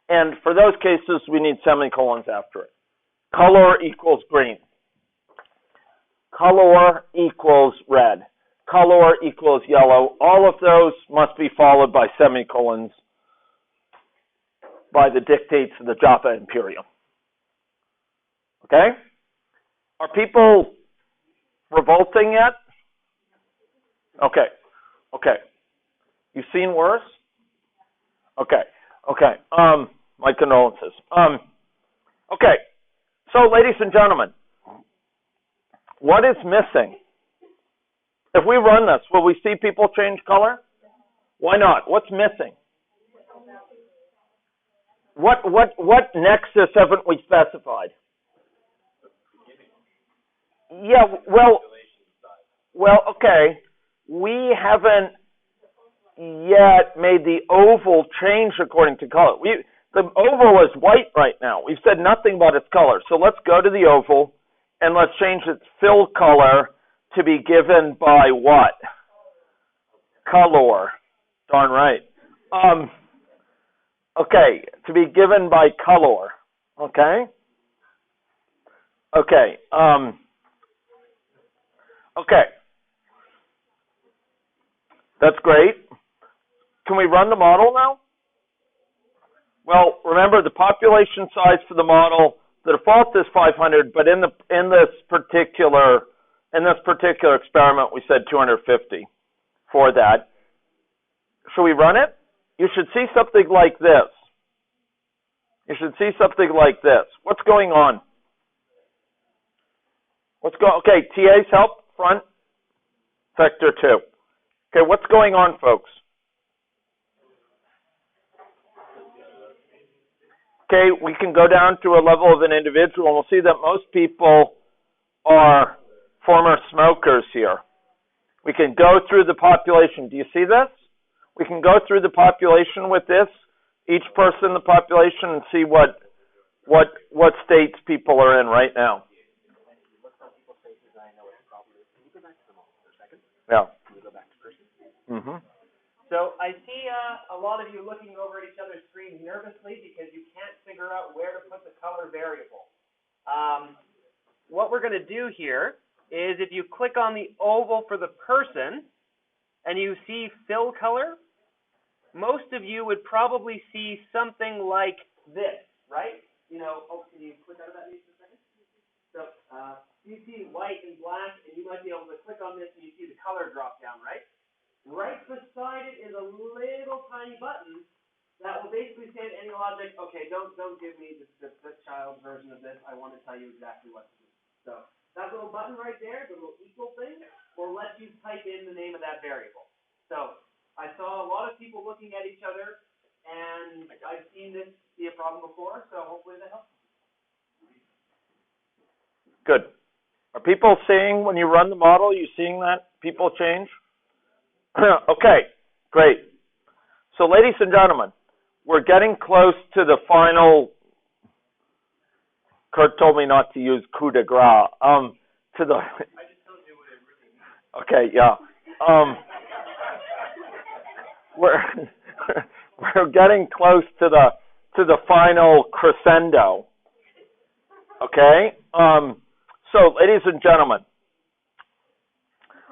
And for those cases, we need semicolons after it. Color equals green. Color equals red. Color equals yellow. All of those must be followed by semicolons by the dictates of the Java Imperium. Okay? Are people revolting yet? Okay. Okay. You've seen worse? Okay. Okay. My condolences. Okay. So, ladies and gentlemen, what is missing? If we run this, will we see people change color? Why not? What's missing? What nexus haven't we specified? Yeah, well, okay. We haven't yet made the oval change according to color. The oval is white right now. We've said nothing about its color. So let's go to the oval and let's change its fill color to be given by what? Color. Darn right. Okay, to be given by color. Okay? Okay. Okay. That's great. Can we run the model now? Well, remember the population size for the model, the default is 500, but in this particular experiment we said 250 for that. Should we run it? You should see something like this. You should see something like this. What's going on? Okay, TA's help, front, sector 2. Okay, what's going on, folks? Okay, we can go down to a level of an individual, and we'll see that most people are former smokers here. We can go through the population. Do you see this? We can go through the population with this, each person in the population, and see what states people are in right now. Yeah. Mm-hmm. So I see a lot of you looking over at each other's screens nervously because you can't figure out where to put the color variable. What we're going to do here is if you click on the oval for the person and you see fill color, most of you would probably see something like this, right? You know, can you click out of that for a second? So you see white and black, and you might be able to click on this and you see the color drop down, right? Right beside it is a little tiny button that will basically say to AnyLogic, okay, don't give me this child's version of this. I want to tell you exactly what to do. So that little button right there, the little equal thing, will let you type in the name of that variable. So I saw a lot of people looking at each other, and I've seen this be a problem before, so hopefully that helps. Good. Are people seeing, when you run the model, you seeing that people change? Okay, great. So, ladies and gentlemen, we're getting close to the final. Kurt told me not to use coup de grace. I just told you what it really means. Okay, yeah. We're getting close to the final crescendo. Okay. So, ladies and gentlemen,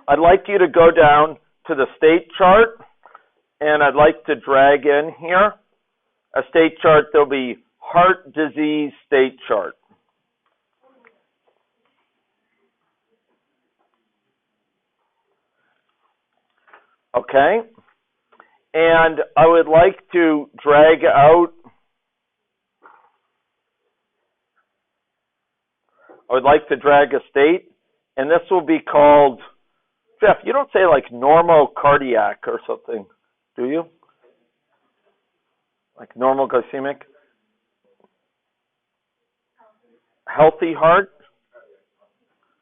I'd like you to go down to the state chart, and I'd like to drag in here a state chart. There'll be heart disease state chart. Okay, and I would like to drag out, a state, and this will be called, Jeff, you don't say like normocardiac or something, do you? Like normal glycemic? Healthy heart?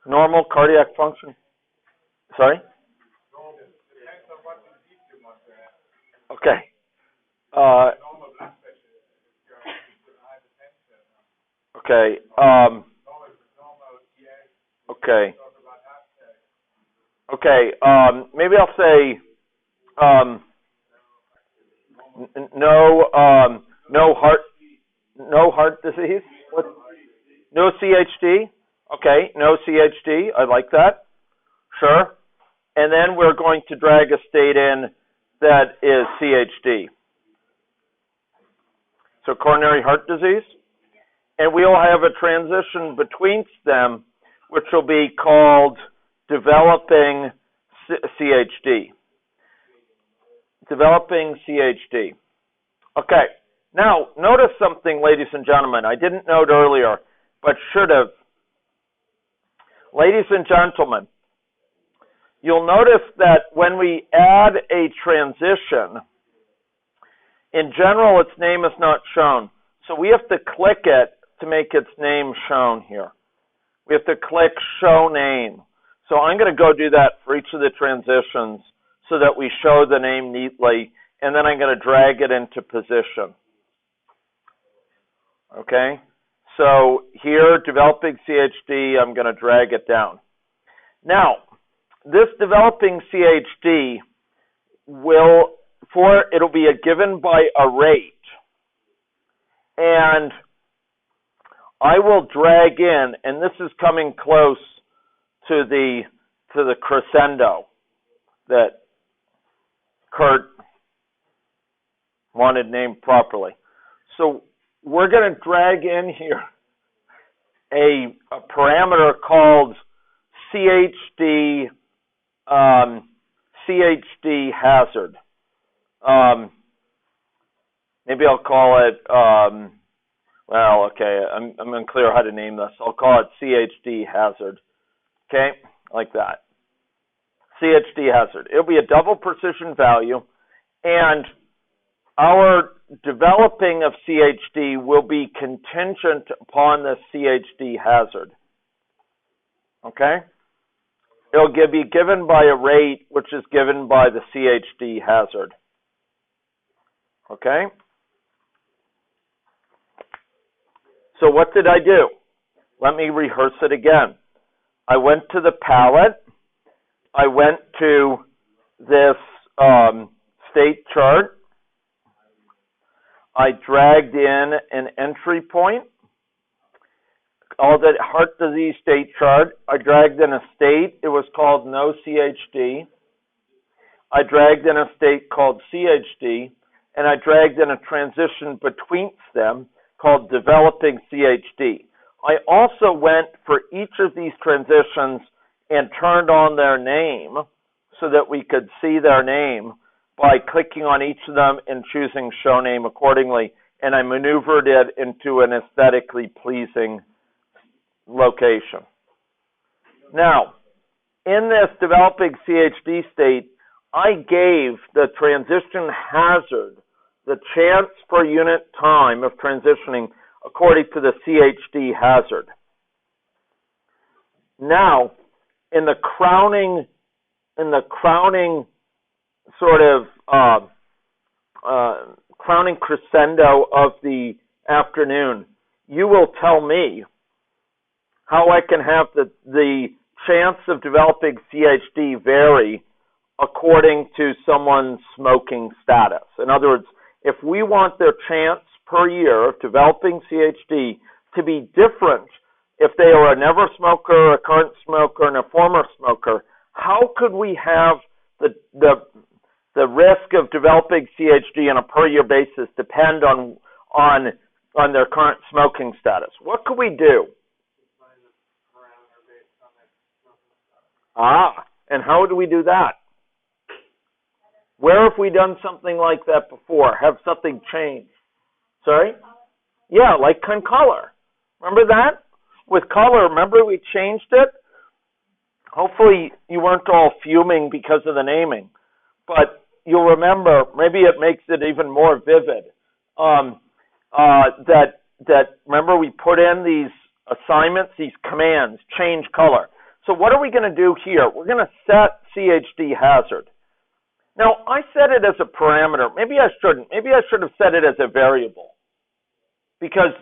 Normal cardiac function? Sorry? Okay. Okay. Okay. Okay. Maybe I'll say no heart disease. What? No CHD. Okay. No CHD. I like that. Sure. And then we're going to drag a state in that is CHD. So coronary heart disease. And we'll have a transition between them, which will be called developing CHD. Developing CHD. Okay. Now, notice something, ladies and gentlemen. I didn't note earlier, but should have. Ladies and gentlemen, you'll notice that when we add a transition, in general, its name is not shown. So we have to click it to make its name shown here. We have to click Show Name. So I'm going to go do that for each of the transitions so that we show the name neatly, and then I'm going to drag it into position. Okay? So here, developing CHD, I'm going to drag it down. Now, this developing CHD it'll be given by a rate. And I will drag in, and this is coming close to the crescendo that Kurt wanted named properly. So we're going to drag in here a parameter called CHD hazard. Maybe I'll call it, I'm unclear how to name this. I'll call it CHD hazard. Okay, like that. CHD hazard. It'll be a double precision value, and our developing of CHD will be contingent upon the CHD hazard. Okay? It'll be given by a rate, which is given by the CHD hazard. Okay? So what did I do? Let me rehearse it again. I went to the palette. I went to this state chart. I dragged in an entry point. All the heart disease state chart. I dragged in a state. It was called no CHD. I dragged in a state called CHD. And I dragged in a transition between them called developing CHD. I also went for each of these transitions and turned on their name so that we could see their name by clicking on each of them and choosing show name accordingly. And I maneuvered it into an aesthetically pleasing location. Now, in this developing CHD state, I gave the transition hazard the chance per unit time of transitioning according to the CHD hazard. Now, in the crowning sort of crowning crescendo of the afternoon, you will tell me how I can have the chance of developing CHD vary according to someone's smoking status. In other words, if we want their chance per year of developing CHD to be different if they are a never smoker, a current smoker, and a former smoker, how could we have the risk of developing CHD on a per year basis depend on their current smoking status? What could we do? And how do we do that? Where have we done something like that before? Have something changed? Sorry? Yeah, like color. Remember that? With color, remember we changed it? Hopefully you weren't all fuming because of the naming. But you'll remember, maybe it makes it even more vivid, that remember we put in these assignments, these commands, change color. So what are we going to do here? We're going to set CHD hazard. Now, I set it as a parameter. Maybe I shouldn't. Maybe I should have set it as a variable. Because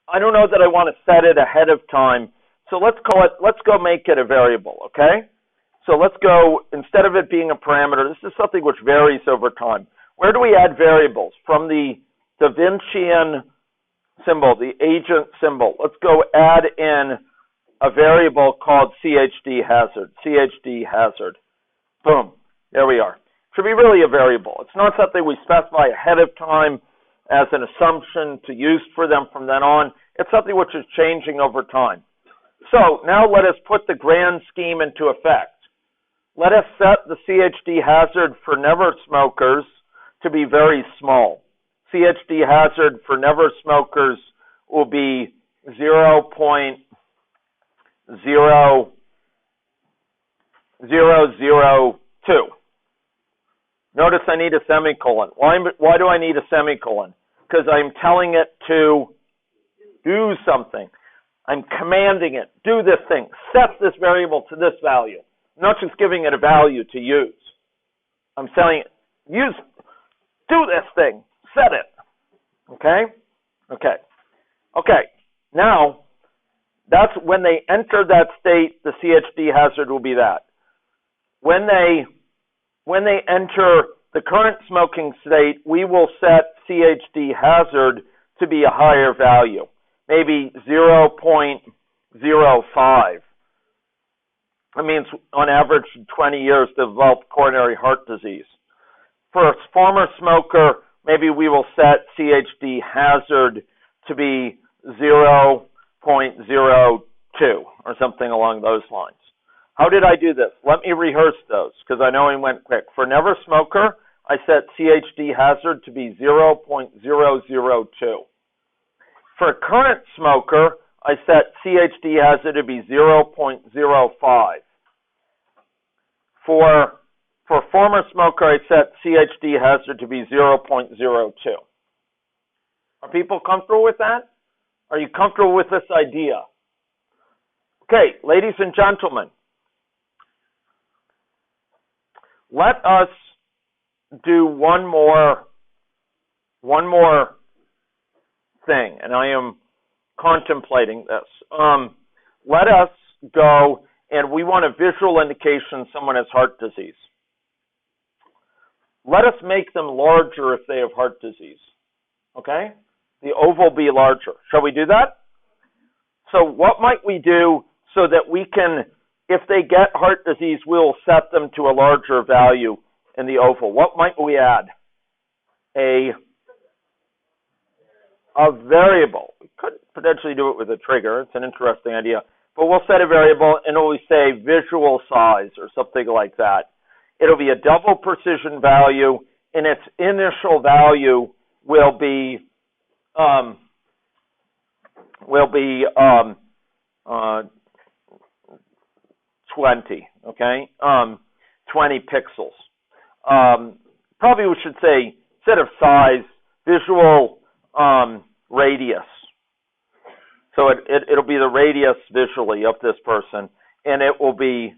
I don't know that I want to set it ahead of time. So let's go make it a variable, okay? So let's go, instead of it being a parameter, this is something which varies over time. Where do we add variables? From the Da Vincian symbol, the agent symbol. Let's go add in a variable called CHD hazard. CHD hazard. Boom. There we are. Should be really a variable. It's not something we specify ahead of time as an assumption to use for them from then on. It's something which is changing over time. So now let us put the grand scheme into effect. Let us set the CHD hazard for never smokers to be very small. CHD hazard for never smokers will be 0.0002. Notice I need a semicolon. Why do I need a semicolon? Because I'm telling it to do something. I'm commanding it, do this thing, set this variable to this value. I'm not just giving it a value to use. I'm telling it, do this thing, set it. Okay? Okay. Now, that's when they enter that state, the CHD hazard will be that. When they enter the current smoking state, we will set CHD hazard to be a higher value, maybe 0.05. That means on average 20 years to develop coronary heart disease. For a former smoker, maybe we will set CHD hazard to be 0.02 or something along those lines. How did I do this? Let me rehearse those because I know I went quick. For never smoker, I set CHD hazard to be 0.002. For a current smoker, I set CHD hazard to be 0.05. For former smoker, I set CHD hazard to be 0.02. Are people comfortable with that? Are you comfortable with this idea? Okay, ladies and gentlemen, let us do one more thing, and I am contemplating this. Let us go, and we want a visual indication someone has heart disease. Let us make them larger if they have heart disease. Okay? The oval be larger. Shall we do that? So what might we do so that we can, if they get heart disease, we'll set them to a larger value in the oval? What might we add? A variable. We could potentially do it with a trigger. It's an interesting idea. But we'll set a variable and we'll say visual size or something like that. It'll be a double precision value, and its initial value will be 20. Okay, 20 pixels. Probably we should say instead of size, visual radius. So it'll be the radius visually of this person, and it will be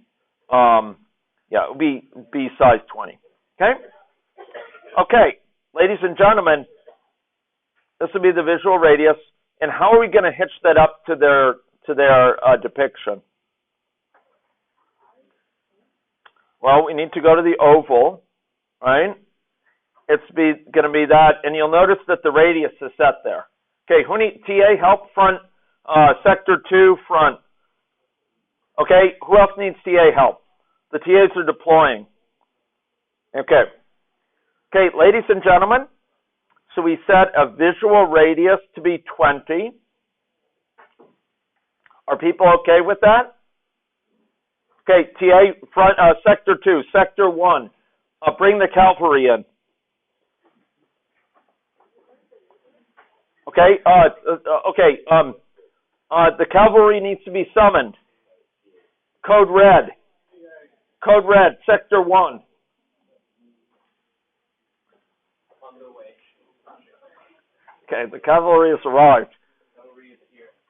it'll be size 20. Okay, ladies and gentlemen, this will be the visual radius, and how are we going to hitch that up to their depiction? Well, we need to go to the oval, right? It's going to be that, and you'll notice that the radius is set there. Okay, who needs TA help front? Sector 2 front. Okay, who else needs TA help? The TAs are deploying. Okay, ladies and gentlemen, so we set a visual radius to be 20. Are people okay with that? Okay, TA front, sector 2, sector 1. Bring the cavalry in. Okay, the cavalry needs to be summoned. Code red, sector 1. Okay, the cavalry has arrived.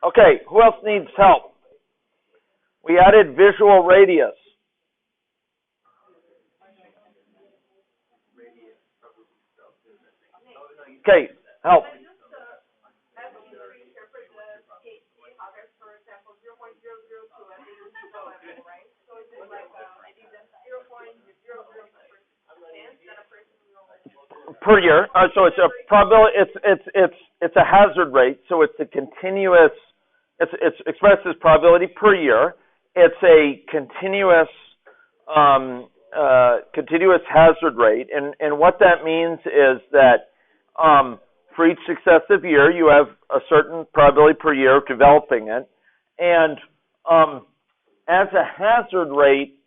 Okay, who else needs help? We added visual radius. Okay, help. per year. So it's a probability. It's a hazard rate. So it's a continuous. It's expressed as probability per year. It's a continuous hazard rate, and what that means is that for each successive year, you have a certain probability per year of developing it, and as a hazard rate,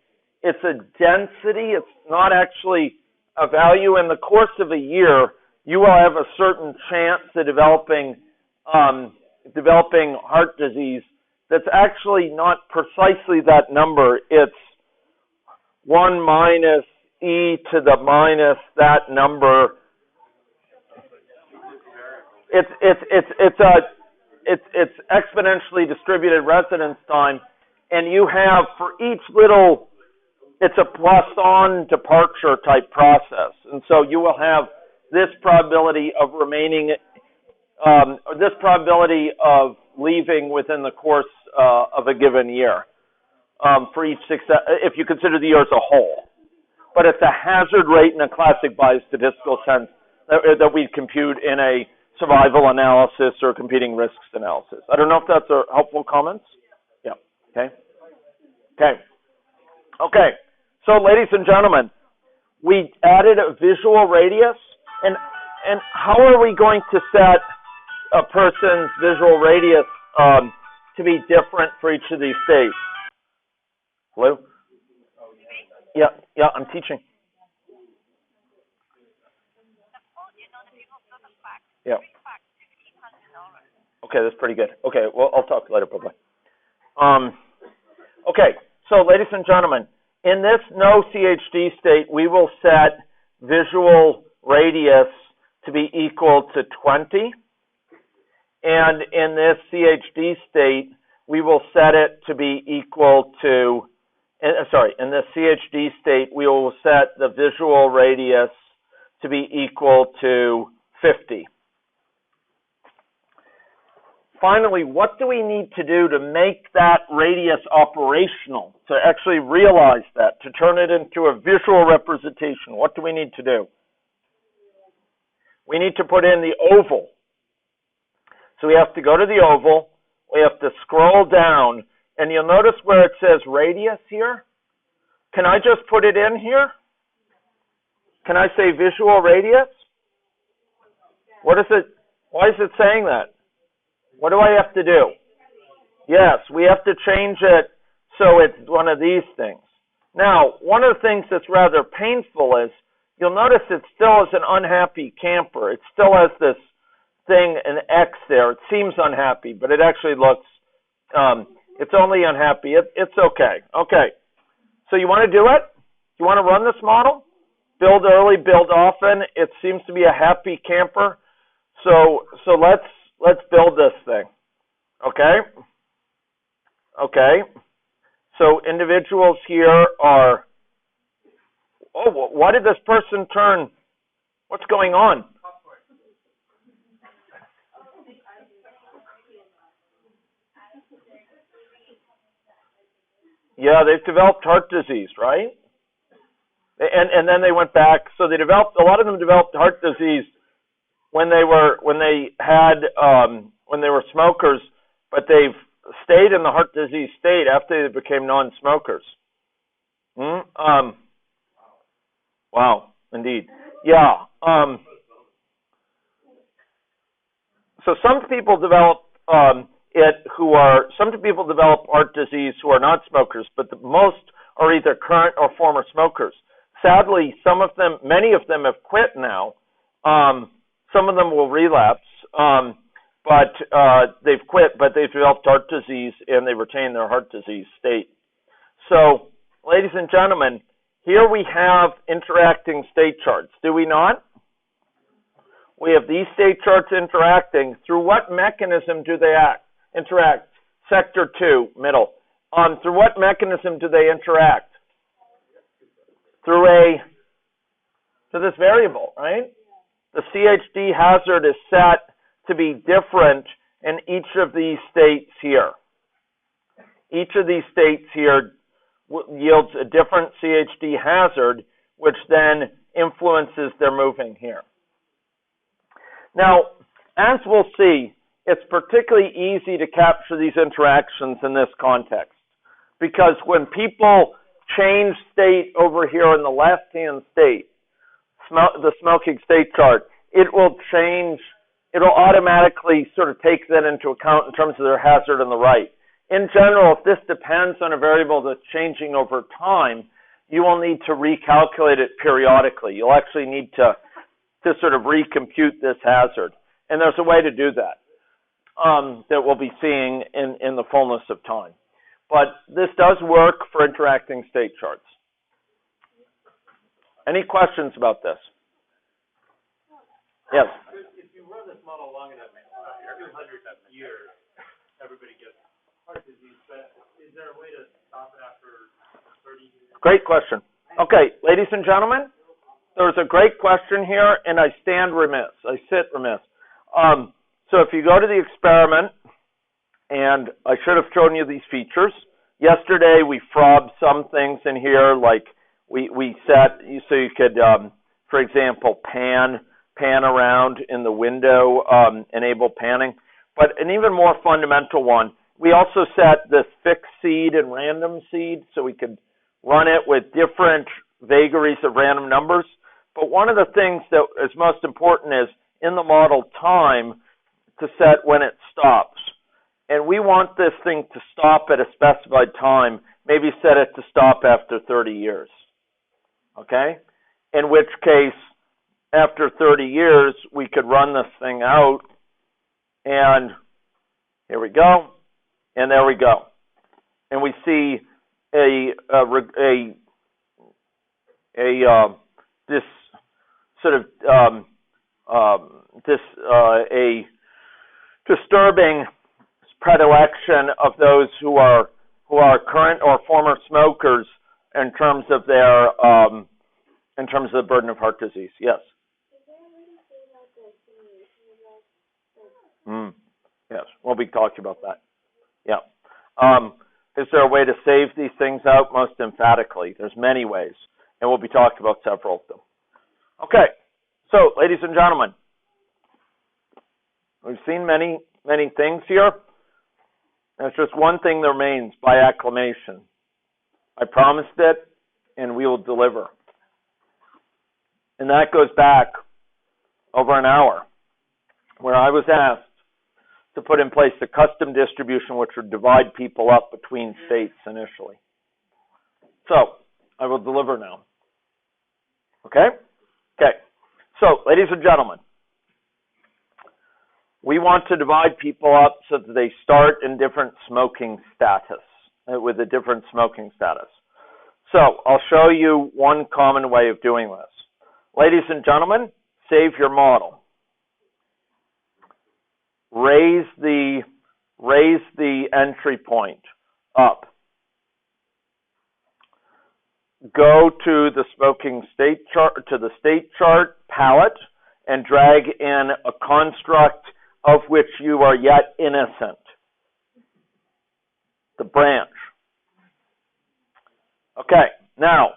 it's a density. It's not actually a value. In the course of a year, you will have a certain chance of developing heart disease. That's actually not precisely that number. It's 1 minus e to the minus that number. It's exponentially distributed residence time, and you have for each little, it's a Poisson departure type process, and so you will have this probability of remaining, this probability of leaving within the course of a given year for each success, if you consider the year as a whole. But it's a hazard rate in a classic biostatistical sense that we compute in a survival analysis or competing risks analysis. I don't know if that's a helpful comments. Yeah. Okay. So, ladies and gentlemen, we added a visual radius, and how are we going to set a person's visual radius to be different for each of these states? Hello? Yeah, I'm teaching. Yeah. Okay, that's pretty good. Okay, well, I'll talk later, probably. Okay, so ladies and gentlemen, in this no CHD state, we will set visual radius to be equal to 20. And in this CHD state, we will set it to be equal to, in this CHD state, we will set the visual radius to be equal to 50. Finally, what do we need to do to make that radius operational, to actually realize that, to turn it into a visual representation? What do we need to do? We need to put in the oval. So we have to go to the oval, we have to scroll down, and you'll notice where it says radius here. Can I just put it in here? Can I say visual radius? What is it? Why is it saying that? What do I have to do? Yes, we have to change it so it's one of these things. Now, one of the things that's rather painful is, you'll notice it still is an unhappy camper. It still has this thing, an X there. It seems unhappy, but it actually looks, it's only unhappy. It's okay. Okay. So you want to do it? You want to run this model? Build early, build often. It seems to be a happy camper. So let's build this thing. Okay? Okay. So individuals here are, oh, why did this person turn? What's going on? Yeah, they've developed heart disease, right? And then they went back. So they developed, a lot of them developed heart disease when they were smokers, but they've stayed in the heart disease state after they became non-smokers. Wow, indeed. Yeah. So some people develop some people develop heart disease who are not smokers, but most are either current or former smokers. Sadly, many of them have quit now. Some of them will relapse, but they've quit, but they've developed heart disease and they retain their heart disease state. So, ladies and gentlemen, here we have interacting state charts, do we not? We have these state charts interacting. Through what mechanism do they interact? Sector 2, middle. Through what mechanism do they interact? Through this variable, right? The CHD hazard is set to be different in each of these states here. Each of these states here yields a different CHD hazard, which then influences their moving here. Now, as we'll see, it's particularly easy to capture these interactions in this context, because when people change state over here in the left-hand state, the smoking state chart, it will automatically sort of take that into account in terms of their hazard on the right. In general, if this depends on a variable that's changing over time, you will need to recalculate it periodically. You'll actually need to sort of recompute this hazard. And there's a way to do that that we'll be seeing in the fullness of time. But this does work for interacting state charts. Any questions about this? Yes? If you run this model long enough, every 100 years, everybody gets heart disease, but is there a way to stop it after 30 years? Great question. Okay, ladies and gentlemen, there's a great question here, and I stand remiss. I sit remiss. So if you go to the experiment, and I should have shown you these features. Yesterday, we frobbed some things in here, like we set, so you could, for example, pan around in the window, enable panning. But an even more fundamental one, we also set this fixed seed and random seed, so we could run it with different vagaries of random numbers. But one of the things that is most important is in the model time to set when it stops. And we want this thing to stop at a specified time, maybe set it to stop after 30 years. Okay? In which case, after 30 years, we could run this thing out, and here we go, and there we go. And we see a disturbing predilection of those who are current or former smokers in terms of their the burden of heart disease. Yes. Is there a way to save out the simulation of that? Yes, we'll be talking about that. Yeah. Is there a way to save these things out? Most emphatically. There's many ways, and we'll be talking about several of them. Okay. So, ladies and gentlemen, we've seen many things here. There's just one thing that remains by acclamation. I promised it, and we will deliver. And that goes back over an hour, where I was asked to put in place a custom distribution which would divide people up between states initially. So, I will deliver now. Okay? Okay. So, ladies and gentlemen, we want to divide people up so that they start in different smoking status, with a different smoking status. So, I'll show you one common way of doing this. Ladies and gentlemen, save your model. Raise the entry point up. Go to the smoking state chart, to the state chart palette, and drag in a construct of which you are yet innocent. The branch. Okay, now,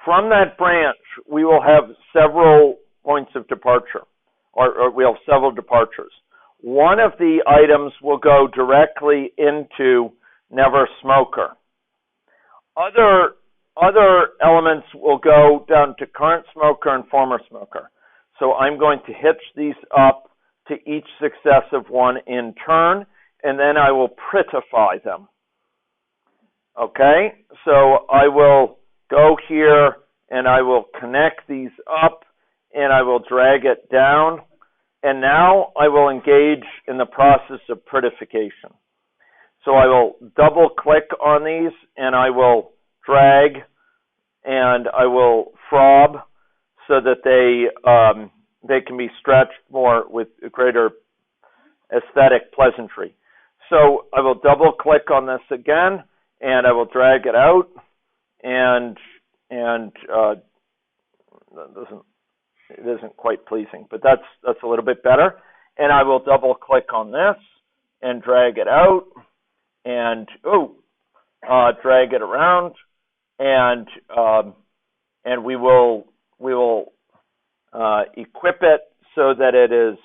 from that branch, we will have several points of departure, or we'll have several departures. One of the items will go directly into never smoker. Other elements will go down to current smoker and former smoker. So I'm going to hitch these up to each successive one in turn, and then I will prettify them. Okay, so I will go here and I will connect these up and I will drag it down, and now I will engage in the process of prettification. So I will double click on these and I will drag and I will frob so that they can be stretched more with greater aesthetic pleasantry. So I will double click on this again and I will drag it out, and it isn't quite pleasing, but that's a little bit better. And I will double click on this and drag it out, and drag it around, and we will equip it so that it is,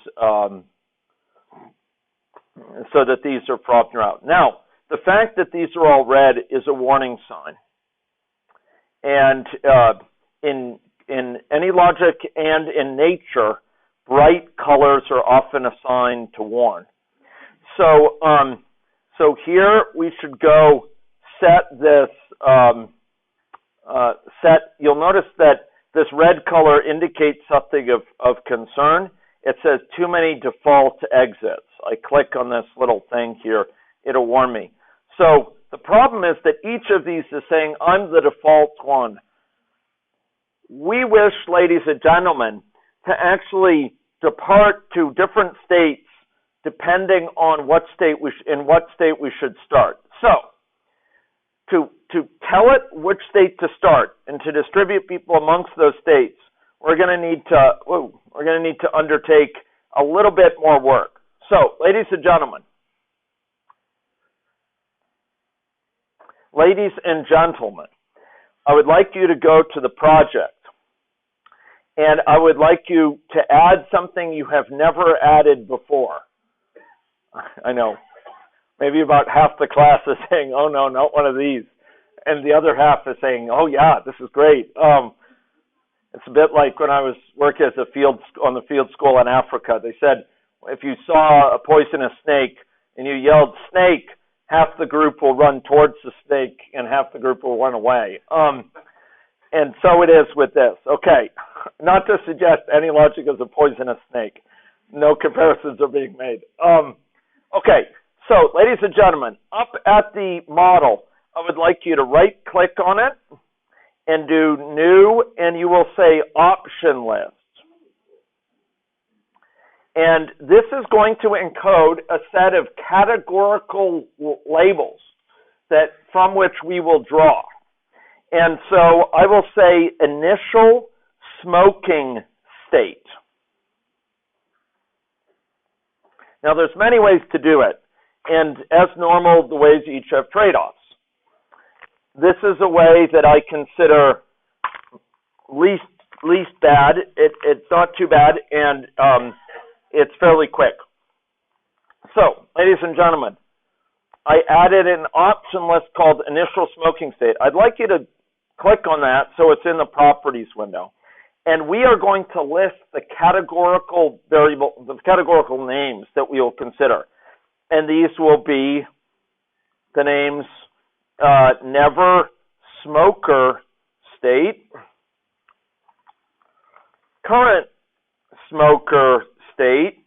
so that these are propped out. Now, the fact that these are all red is a warning sign. And in any logic and in nature, bright colors are often assigned to warn. So, so here we should go set this, you'll notice that this red color indicates something of concern. It says too many default exits. I click on this little thing here, it'll warn me. So the problem is that each of these is saying, I'm the default one. We wish, ladies and gentlemen, to actually depart to different states depending on what state in what state we should start. So, to tell it which state to start and to distribute people amongst those states, we're going to need to undertake a little bit more work. So, ladies and gentlemen, I would like you to go to the project, and I would like you to add something you have never added before. I know, maybe about half the class is saying, oh no, not one of these. And the other half is saying, oh yeah, this is great. It's a bit like when I was working as on the field school in Africa. They said, if you saw a poisonous snake and you yelled snake, half the group will run towards the snake and half the group will run away. And so it is with this. Okay, not to suggest any logic is a poisonous snake. No comparisons are being made. Okay, so ladies and gentlemen, up at the model, I would like you to right-click on it and do New, and you will say Option List. And this is going to encode a set of categorical labels from which we will draw. And so I will say Initial Smoking State. Now, there's many ways to do it, and as normal, the ways each have trade-offs. This is a way that I consider least bad. It's not too bad, and it's fairly quick. So, ladies and gentlemen, I added an option list called Initial Smoking State. I'd like you to click on that so it's in the Properties window. And we are going to list the categorical names that we will consider. And these will be the names Never Smoker State, Current Smoker State,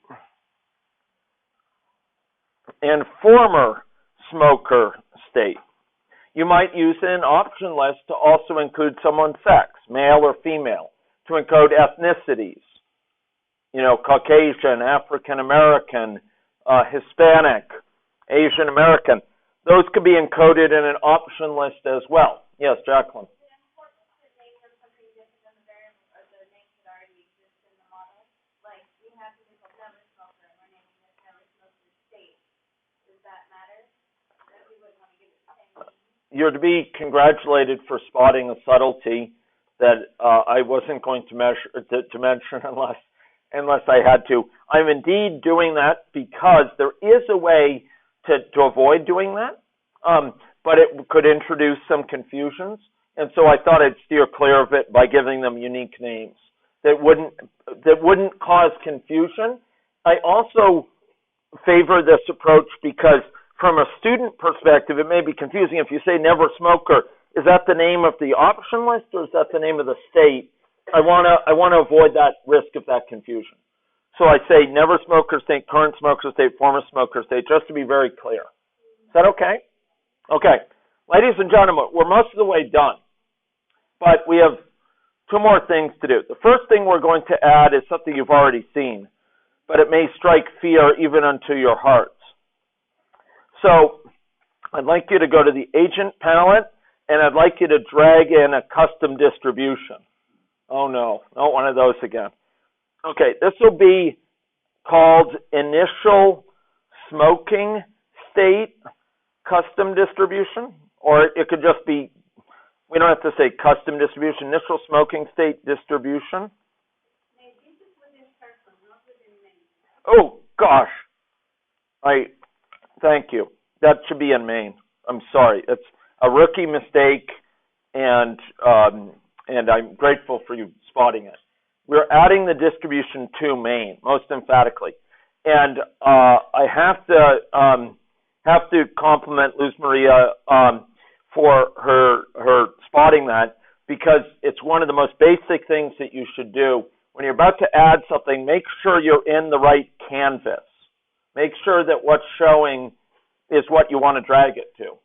and Former Smoker State. You might use an option list to also include someone's sex, male or female, to encode ethnicities, Caucasian, African American, Hispanic, Asian American. Those could be encoded in an option list as well. Yes, Jacqueline. Is it important to name them something different than the variable or the names that already exist in the model? Like we have something called never smoker, and we're naming this never smoker state. Does that matter? That we wouldn't want to give it the same name? You're to be congratulated for spotting a subtlety that I wasn't going to mention unless I had to. I'm indeed doing that because there is a way to avoid doing that, but it could introduce some confusions, and so I thought I'd steer clear of it by giving them unique names that wouldn't cause confusion. I also favor this approach because from a student perspective, it may be confusing if you say never smoker. Is that the name of the option list or is that the name of the state? I want to avoid that risk of that confusion. So I say never smoker state, current smoker state, former smoker state, just to be very clear. Is that okay? Okay. Ladies and gentlemen, we're most of the way done. But we have two more things to do. The first thing we're going to add is something you've already seen, but it may strike fear even unto your hearts. So I'd like you to go to the Agent Palette, and I'd like you to drag in a custom distribution. Oh no, not one of those again. Okay, this will be called Initial Smoking State Custom Distribution, or it could just be, we don't have to say custom distribution, Initial Smoking State Distribution. Oh, gosh. Thank you. That should be in main. I'm sorry. It's a rookie mistake, and I'm grateful for you spotting it. We're adding the distribution to main, most emphatically. And I have to compliment Luz Maria for her spotting that, because it's one of the most basic things that you should do. When you're about to add something, make sure you're in the right canvas. Make sure that what's showing is what you want to drag it to.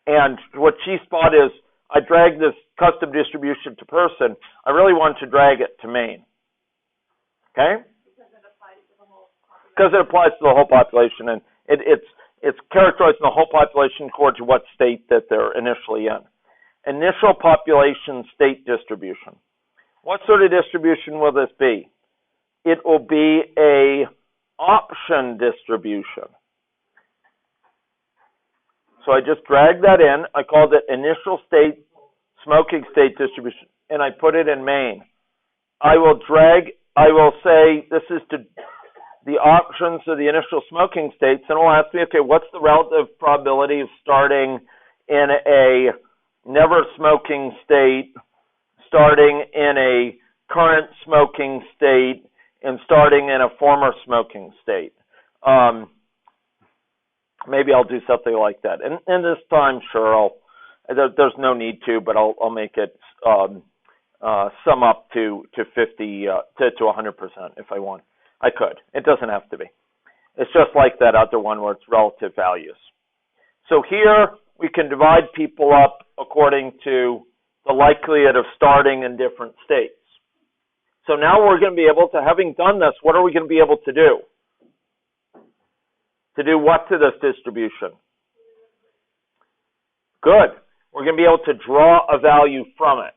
And what she spotted is, I dragged this custom distribution to person. I really want to drag it to main. Okay? Because it applies to the whole population, and it's characterizing the whole population according to what state that they're initially in. Initial population state distribution. What sort of distribution will this be? It will be a option distribution. So I just dragged that in. I called it initial state, smoking state distribution, and I put it in main. I will say this is to the options of the initial smoking states, and it'll ask me, okay, what's the relative probability of starting in a never smoking state, starting in a current smoking state, and starting in a former smoking state? Maybe I'll do something like that. And this time, sure, there's no need to, but I'll make it sum up to 50 to 100% if I want. I could. It doesn't have to be. It's just like that other one where it's relative values. So here we can divide people up according to the likelihood of starting in different states. So now we're going to be able to, having done this, what are we going to be able to do? To do what to this distribution? Good. We're going to be able to draw a value from it.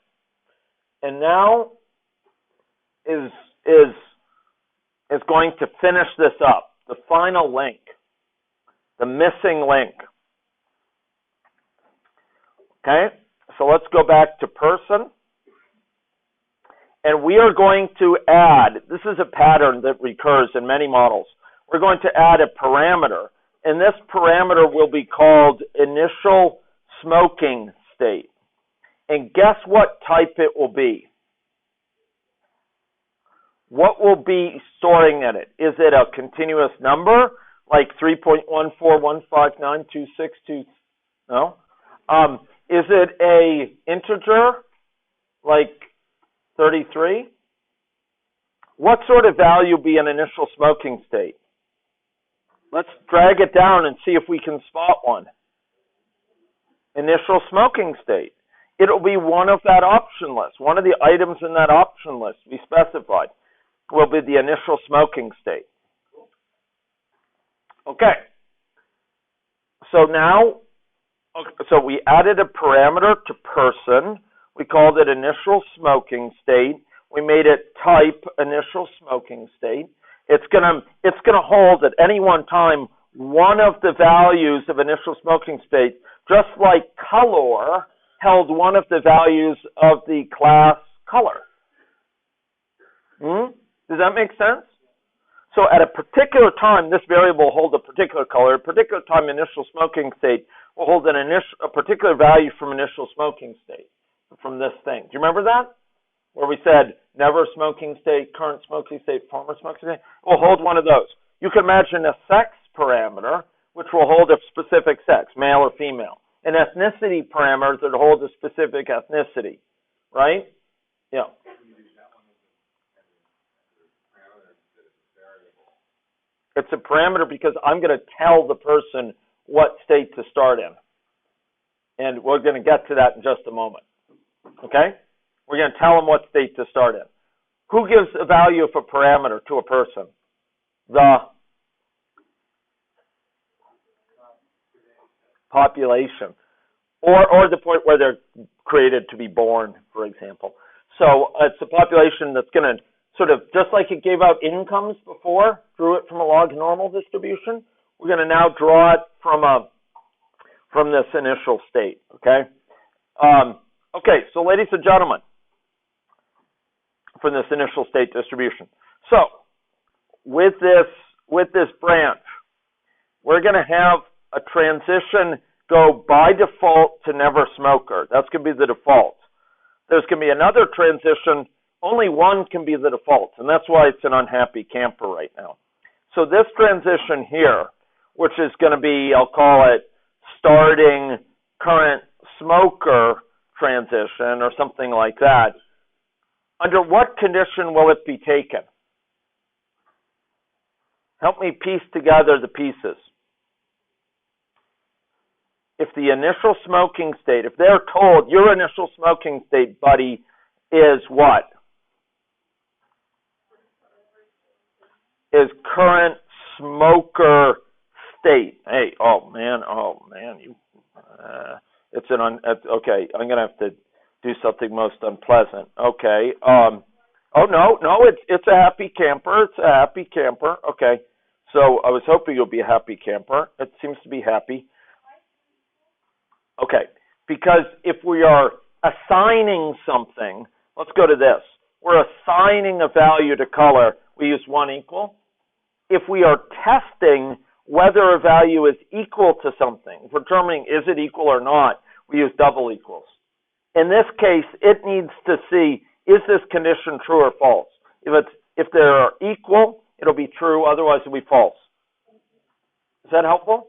And now is going to finish this up. The final link. The missing link. Okay? So let's go back to person. And we are going to add, this is a pattern that recurs in many models. We're going to add a parameter, and this parameter will be called initial smoking state. And guess what type it will be? What will be storing in it? Is it a continuous number, like 3.141592622? No. Is it a integer, like 33? What sort of value will be an initial smoking state? Let's drag it down and see if we can spot one. Initial smoking state. It'll be one of that option list. One of the items in that option list we specified will be the initial smoking state. Okay. So now, so we added a parameter to person. We called it initial smoking state. We made it type initial smoking state. It's gonna hold at any one time one of the values of initial smoking state, just like color held one of the values of the class color. Does that make sense? So at a particular time, this variable will hold a particular color. At a particular time, initial smoking state will hold a particular value from initial smoking state, from this thing. Do you remember that? Where we said never smoking state, current smoking state, former smoking state, will hold one of those. You can imagine a sex parameter, which will hold a specific sex, male or female. An ethnicity parameter that holds a specific ethnicity, right? Yeah. It's a parameter because I'm going to tell the person what state to start in. And we're going to get to that in just a moment. Okay? We're going to tell them what state to start in. Who gives a value of a parameter to a person? The population. Or the point where they're created to be born, for example. So it's a population that's going to sort of, just like it gave out incomes before, drew it from a log normal distribution, we're going to now draw it from this initial state, okay? Okay, so ladies and gentlemen, from this initial state distribution. So, with this branch, we're going to have a transition go by default to never smoker. That's going to be the default. There's going to be another transition. Only one can be the default, and that's why it's an unhappy camper right now. So this transition here, which is going to be, I'll call it starting current smoker transition or something like that, under what condition will it be taken? Help me piece together the pieces. If the initial smoking state, if they're told your initial smoking state, buddy, is what? Is current smoker state. Hey, oh man, you, okay, I'm going to have to do something most unpleasant. Okay, oh no, it's a happy camper, Okay, so I was hoping you'll be a happy camper. It seems to be happy. Okay, because if we are assigning something, let's go to this. We're assigning a value to color. We use 1 equal. If we are testing whether a value is equal to something, if we're determining is it equal or not, we use double equals. In this case, it needs to see, is this condition true or false? If they're equal, it'll be true, otherwise it'll be false. Is that helpful?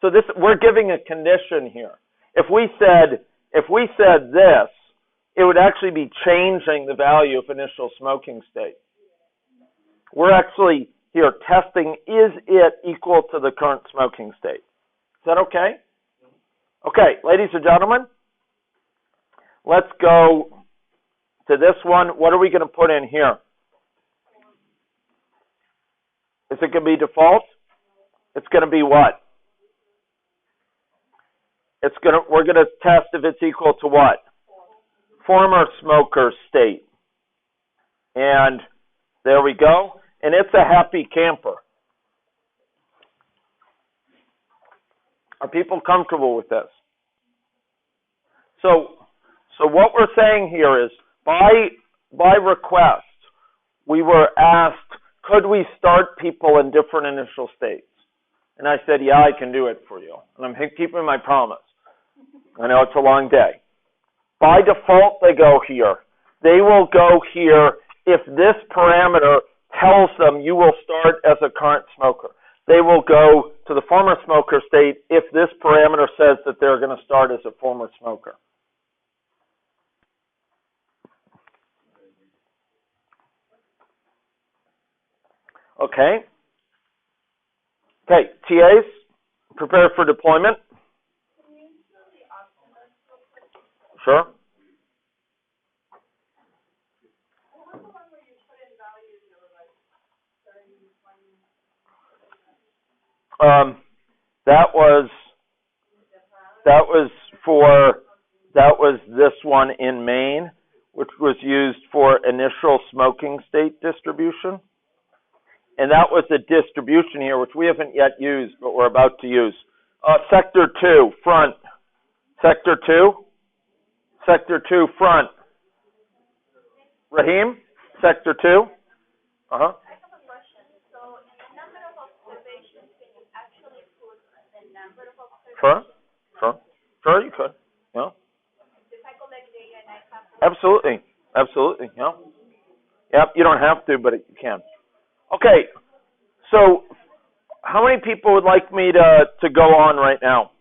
So we're giving a condition here. If we said this, it would actually be changing the value of initial smoking state. We're actually here testing, is it equal to the current smoking state? Is that okay? Okay, ladies and gentlemen, let's go to this one. What are we going to put in here? Is it going to be default? It's going to be what? We're going to test if it's equal to what? Former smoker state. And there we go. And it's a happy camper. Are people comfortable with this? So what we're saying here is, by request, we were asked, could we start people in different initial states? And I said, yeah, I can do it for you. And I'm keeping my promise. I know it's a long day. By default, they go here. They will go here if this parameter tells them you will start as a current smoker. They will go to the former smoker state if this parameter says that they're going to start as a former smoker. Okay. Okay, TAs, prepare for deployment. Sure. That was this one in Maine, which was used for initial smoking state distribution. And that was the distribution here, which we haven't yet used, but we're about to use. Sector 2, front. Sector 2? Sector 2, front. Raheem? Sector 2? Uh-huh. I have a question. So in the number of observations, can you actually put the number of observations? Sure, you could. Yeah. If I collect data and I have to... Absolutely, yeah. Yep, you don't have to, but you can. Okay, so how many people would like me to go on right now?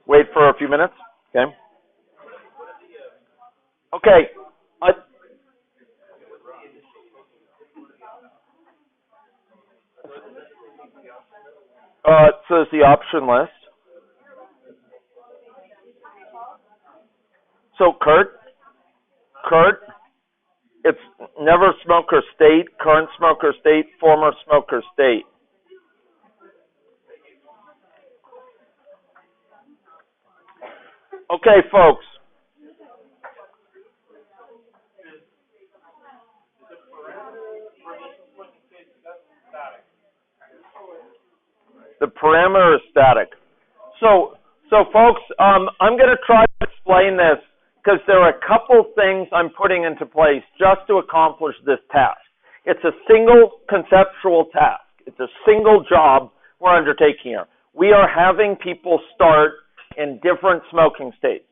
Wait for a few minutes? Okay. Okay. It says the option list. So Kurt, it's never smoker state, current smoker state, former smoker state. Okay, folks. The parameter is static. So folks, I'm going to try to explain this because there are a couple things I'm putting into place just to accomplish this task. It's a single conceptual task. It's a single job we're undertaking here. We are having people start in different smoking states.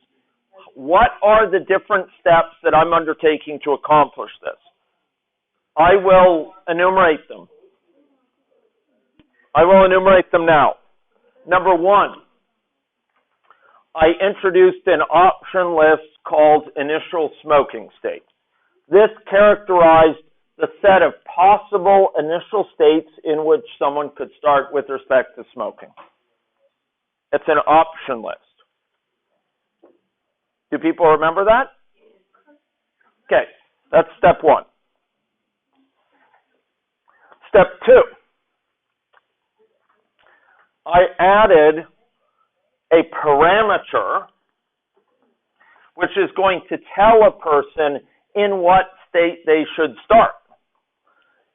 What are the different steps that I'm undertaking to accomplish this? I will enumerate them. I will enumerate them now. Number one, I introduced an option list called initial smoking state. This characterized the set of possible initial states in which someone could start with respect to smoking. It's an option list. Do people remember that? Okay, that's step one. Step two, I added a parameter which is going to tell a person in what state they should start.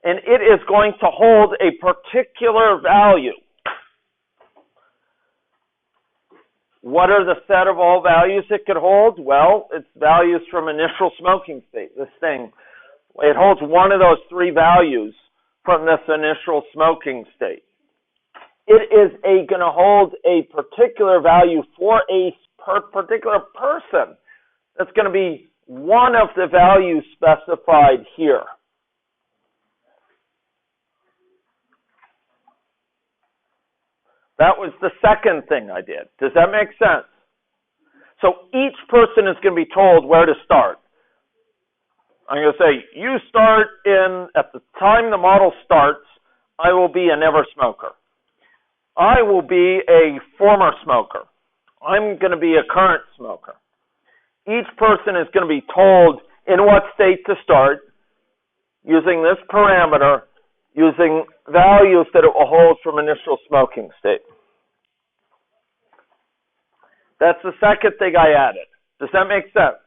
And it is going to hold a particular value. What are the set of all values it could hold? Well, it's values from initial smoking state, this thing. It holds one of those three values from this initial smoking state. It is going to hold a particular value for a particular person. That's going to be one of the values specified here. That was the second thing I did. Does that make sense? So each person is going to be told where to start. I'm going to say, you start at the time the model starts, I will be a never smoker. I will be a former smoker. I'm going to be a current smoker. Each person is going to be told in what state to start using this parameter, using values that it will hold from initial smoking state. That's the second thing I added. Does that make sense?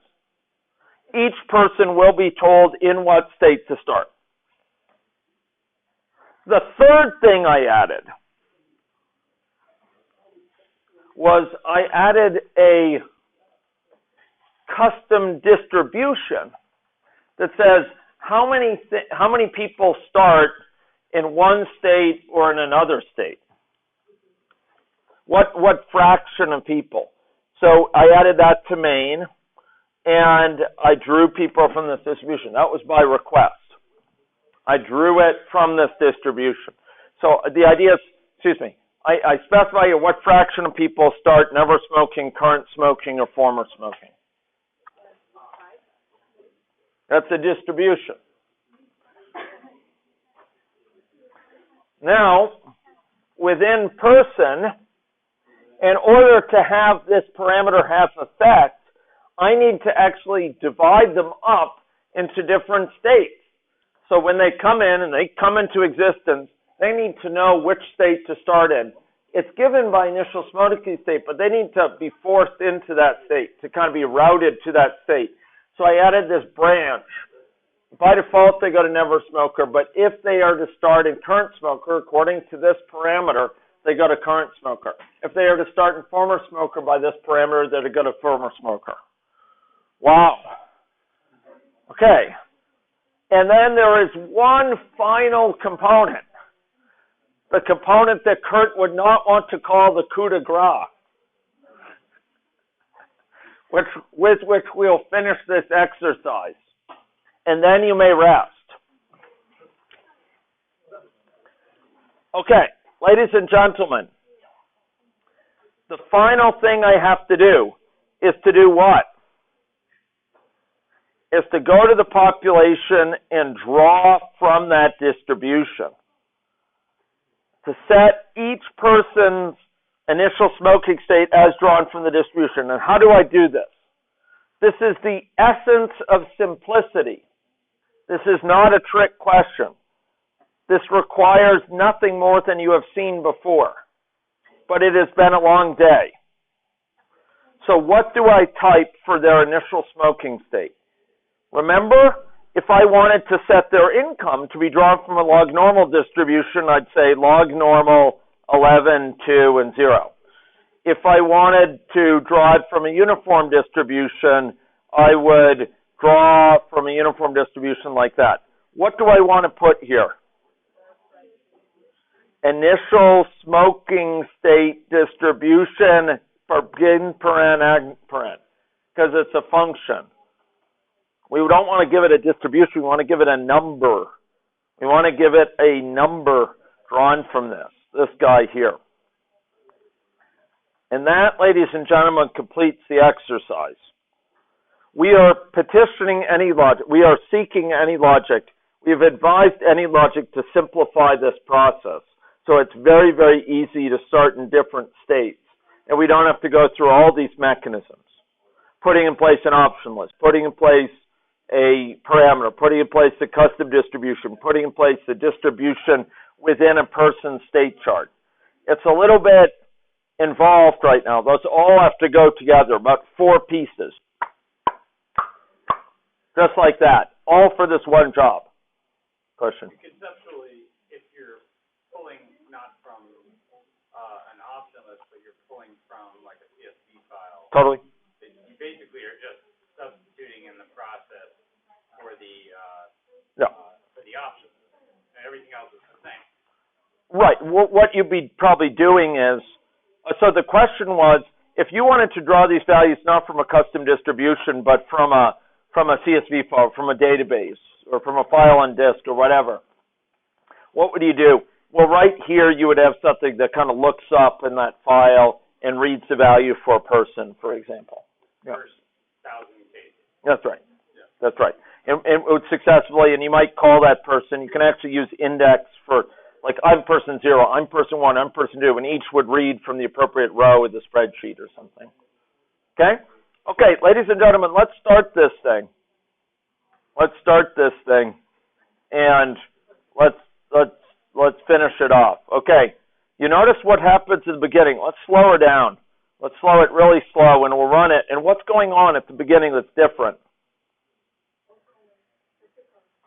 Each person will be told in what state to start. The third thing I added was I added a custom distribution that says how many people start in one state or in another state. What fraction of people? So I added that to main, and I drew people from this distribution. That was by request. I drew it from this distribution. So the idea is, I specify what fraction of people start never smoking, current smoking, or former smoking. That's a distribution. Now, within person, in order to have this parameter have effect, I need to actually divide them up into different states. So when they come in and they come into existence, they need to know which state to start in. It's given by initial smoking state, but they need to be forced into that state, to kind of be routed to that state. So I added this branch. By default, they go to never smoker, but if they are to start in current smoker, according to this parameter, they go to current smoker. If they are to start in former smoker by this parameter, they go to former smoker. Wow. Okay. And then there is one final component. The component that Kurt would not want to call the coup de grace, with which we'll finish this exercise. And then you may rest. Okay, ladies and gentlemen, the final thing I have to do is to do what? Is to go to the population and draw from that distribution. To set each person's initial smoking state as drawn from the distribution. And how do I do this? This is the essence of simplicity. This is not a trick question. This requires nothing more than you have seen before. But it has been a long day. So what do I type for their initial smoking state? Remember, if I wanted to set their income to be drawn from a log normal distribution, I'd say log normal 11, 2, and 0. If I wanted to draw it from a uniform distribution, I would draw from a uniform distribution like that. What do I want to put here? Initial smoking state distribution, begin paren, ag paren, because it's a function. We don't want to give it a distribution. We want to give it a number. We want to give it a number drawn from this guy here. And that, ladies and gentlemen, completes the exercise. We are petitioning any logic. We are seeking any logic. We've advised any logic to simplify this process. So it's very, very easy to start in different states. And we don't have to go through all these mechanisms. Putting in place an option list, putting in place a parameter, putting in place a custom distribution, putting in place a distribution within a person's state chart. It's a little bit involved right now. Those all have to go together, about 4 pieces. Just like that, all for this one job. Question? Conceptually, if you're pulling not from an option list, but you're pulling from like a CSV file. Totally. You basically are just substituting in the process for the option, and everything else is the same. Right. What you'd be probably doing is, so the question was, if you wanted to draw these values not from a custom distribution, but from a CSV file, from a database, or from a file on disk, or whatever, what would you do? Well, right here, you would have something that kind of looks up in that file and reads the value for a person, for example. First 1,000 cases. That's right. Yeah. That's right. And it would successfully, and you might call that person, you can actually use index for, like, I'm person 0, I'm person 1, I'm person 2, and each would read from the appropriate row of the spreadsheet or something. Okay? Okay, ladies and gentlemen, let's start this thing. Let's start this thing, and let's finish it off. Okay, you notice what happens in the beginning. Let's slow her down. Let's slow it really slow, and we'll run it. And what's going on at the beginning that's different?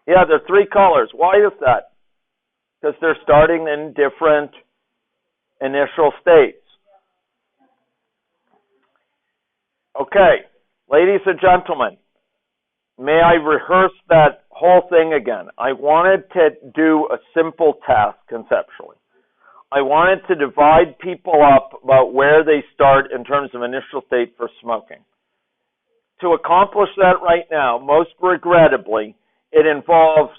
Yeah, there are 3 colors. Why is that? Because they're starting in different initial states. Okay, ladies and gentlemen, may I rehearse that whole thing again? I wanted to do a simple task conceptually. I wanted to divide people up about where they start in terms of initial state for smoking. To accomplish that right now, most regrettably, it involves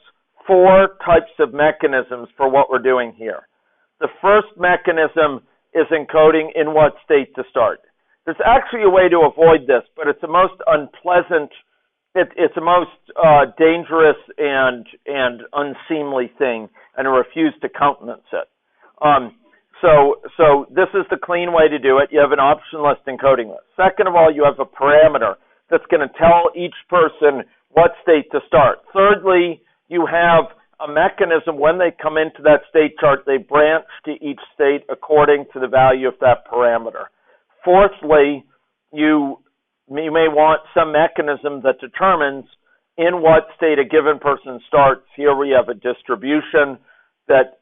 4 types of mechanisms for what we're doing here. The first mechanism is encoding in what state to start. There's actually a way to avoid this, but it's the most unpleasant, it's the most dangerous and unseemly thing, and I refuse to countenance it. So this is the clean way to do it. You have an option list encoding list. Second of all, you have a parameter that's going to tell each person what state to start. Thirdly, you have a mechanism when they come into that state chart, they branch to each state according to the value of that parameter. Fourthly, you may want some mechanism that determines in what state a given person starts. Here we have a distribution that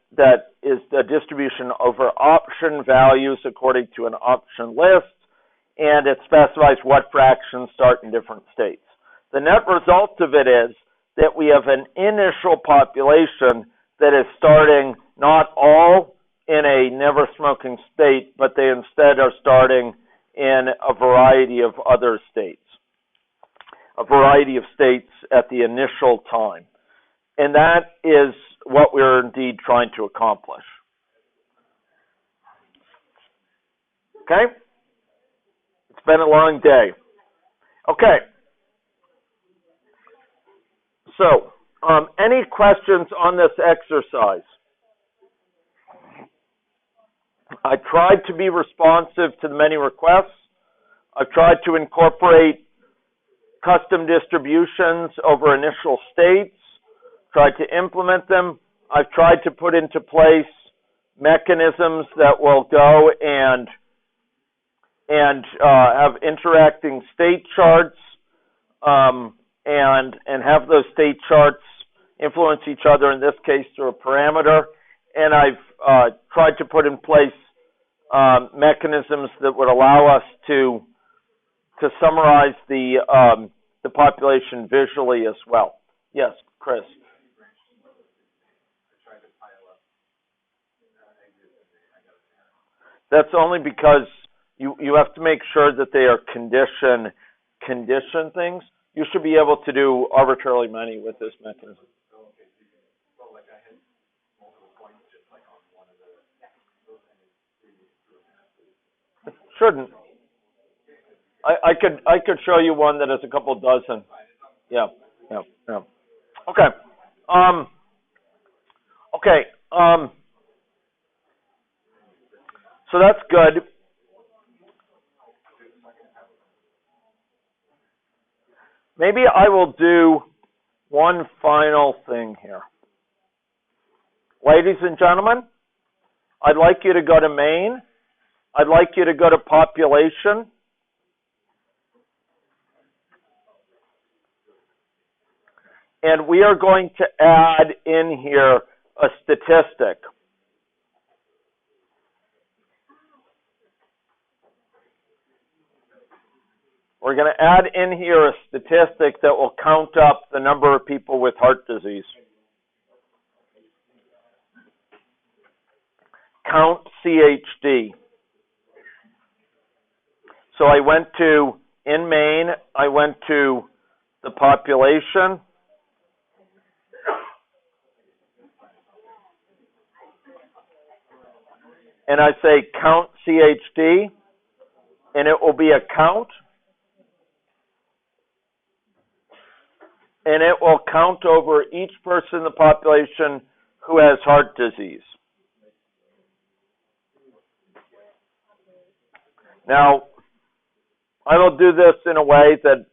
is the distribution over option values according to an option list, and it specifies what fractions start in different states. The net result of it is that we have an initial population that is starting not all in a never smoking state, but they instead are starting in a variety of other states, a variety of states at the initial time. And that is what we're indeed trying to accomplish. Okay? It's been a long day. Okay. So, any questions on this exercise? I tried to be responsive to the many requests. I've tried to incorporate custom distributions over initial states, tried to implement them. I've tried to put into place mechanisms that will go and have interacting state charts and have those state charts influence each other, in this case through a parameter. And I've tried to put in place mechanisms that would allow us to summarize the the population visually as well. Yes, Chris. That's only because you have to make sure that they are condition things. You should be able to do arbitrarily many with this mechanism. It shouldn't. I could show you one that has a couple dozen. Yeah. Okay. So that's good. Maybe I will do one final thing here. Ladies and gentlemen, I'd like you to go to main. I'd like you to go to population. And we are going to add in here a statistic. We're going to add in here a statistic that will count up the number of people with heart disease. Count CHD. So I went to, in main, I went to the population. And I say count CHD, and it will be a count. And it will count over each person in the population who has heart disease. Now, I will do this in a way that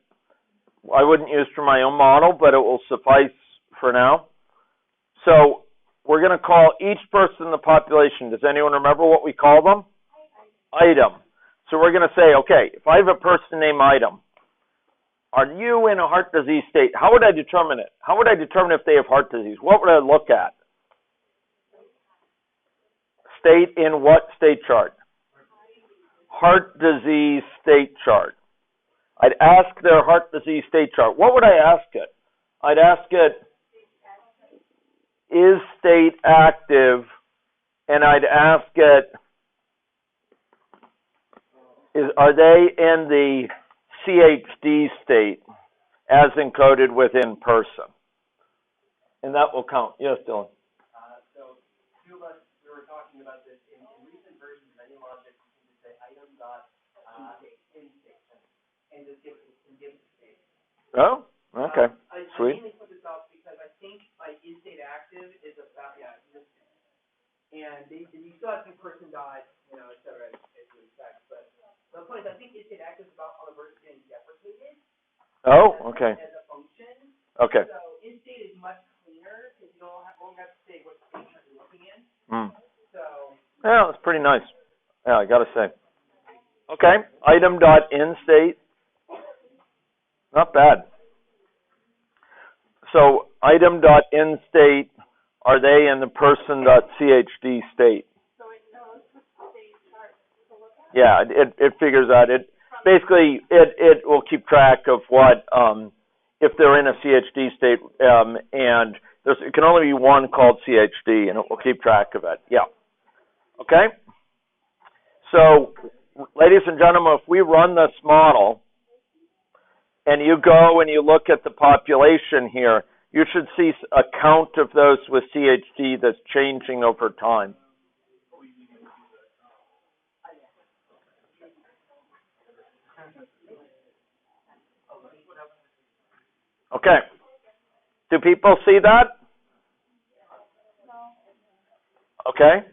I wouldn't use for my own model, but it will suffice for now. So we're going to call each person in the population. Does anyone remember what we call them? Item. So we're going to say, okay, if I have a person named Item, are you in a heart disease state? How would I determine it? How would I determine if they have heart disease? What would I look at? State in what state chart? Heart disease state chart. I'd ask their heart disease state chart. What would I ask it? I'd ask it, is state active? And I'd ask it, are they in the CHD state as encoded within person? And that will count. Yes, Dylan. So two of us, we were talking about this in recent versions of any logic. You can say item dot in state and just give it state. Oh, okay. Sweet. I mainly put this up because I think is state active is about and you still have some person dot, et cetera, as you expect, but the point is I think is state active is about how the verb is getting deprecated. Oh, okay. As a function. Okay. So in state is much cleaner because you don't have to say what state you're looking in. So. Yeah, that's pretty nice. Yeah, I got to say. Okay. Item dot in state. Not bad. So item dot in state, are they in the person dot CHD state? So it knows which state chart to look at? Yeah, it figures out it. Basically, it will keep track of what if they're in a CHD state, and it can only be one called CHD, and it will keep track of it. Yeah. Okay. So, ladies and gentlemen, if we run this model, and you go and you look at the population here, you should see a count of those with CHD that's changing over time. Okay. Do people see that? Okay.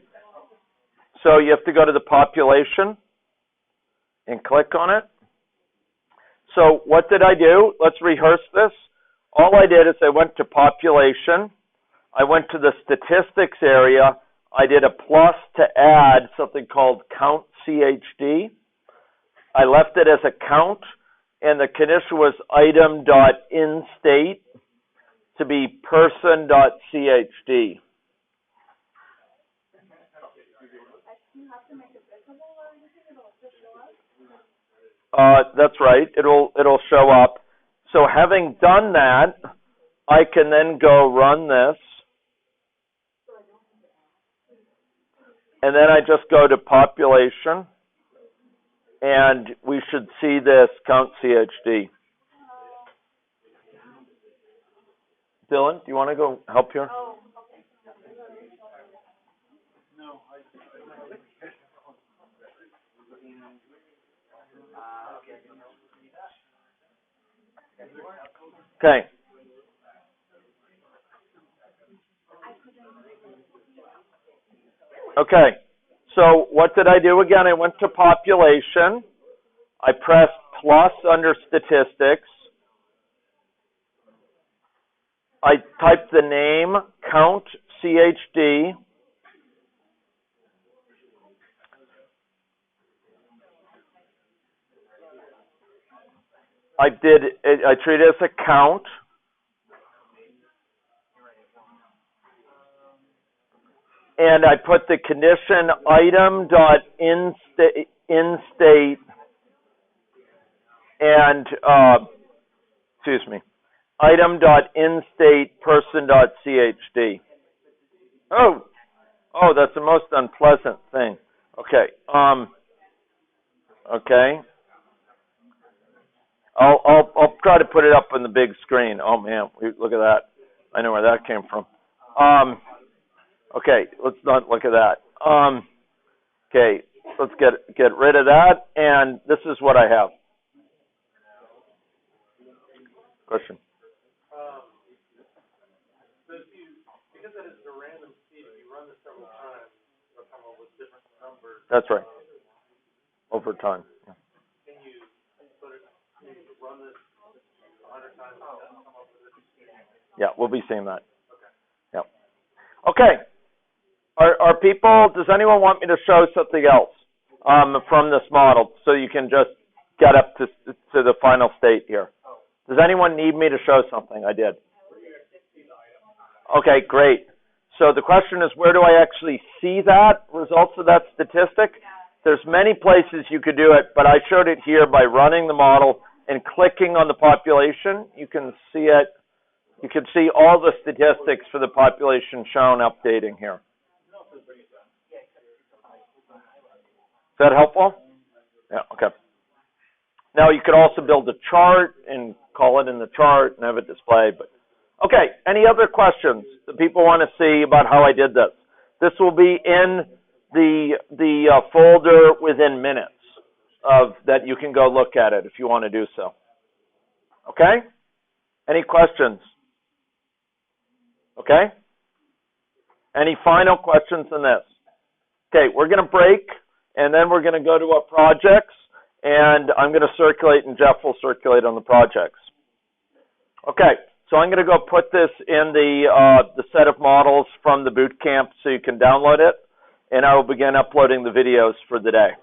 So you have to go to the population and click on it. So what did I do? Let's rehearse this. All I did is I went to population. I went to the statistics area. I did a plus to add something called count CHD. I left it as a count, and the condition was item.inState to be person.chd. You have to make it visible, or you think it'll just show up? That's right. It'll show up. So having done that, I can then go run this. And then I just go to population, and we should see this count CHD. Dylan, do you want to go help here? Okay. Okay. So what did I do again? I went to population. I pressed plus under statistics. I typed the name, count CHD. I treat it as a count. And I put the condition item.instate and item.instate person.chd. Oh, that's the most unpleasant thing. Okay. Okay. I'll try to put it up on the big screen. Oh man, look at that. I know where that came from. Okay, let's not look at that. Okay, let's get rid of that, and this is what I have. Question. So because that is a random seed, if you run this several times, it'll come up with different numbers. That's right. Over time. Yeah. Can you run this 100 times and come up with this? Yeah, we'll be seeing that. Okay. Yeah. Okay. Are people, does anyone want me to show something else from this model so you can just get up to the final state here? Does anyone need me to show something? I did. Okay, great. So the question is, where do I actually see that, results of that statistic? There's many places you could do it, but I showed it here by running the model and clicking on the population. You can see it. You can see all the statistics for the population shown updating here. Is that helpful? Yeah, okay. Now you could also build a chart and call it in the chart and have it displayed. But okay, any other questions that people want to see about how I did this? This will be in the folder within minutes of that. You can go look at it if you want to do so. Okay? Any questions? Okay? Any final questions on this? Okay, we're going to break, and then we're going to go to our projects, and I'm going to circulate, and Jeff will circulate on the projects. Okay, so I'm going to go put this in the set of models from the boot camp so you can download it, and I will begin uploading the videos for the day.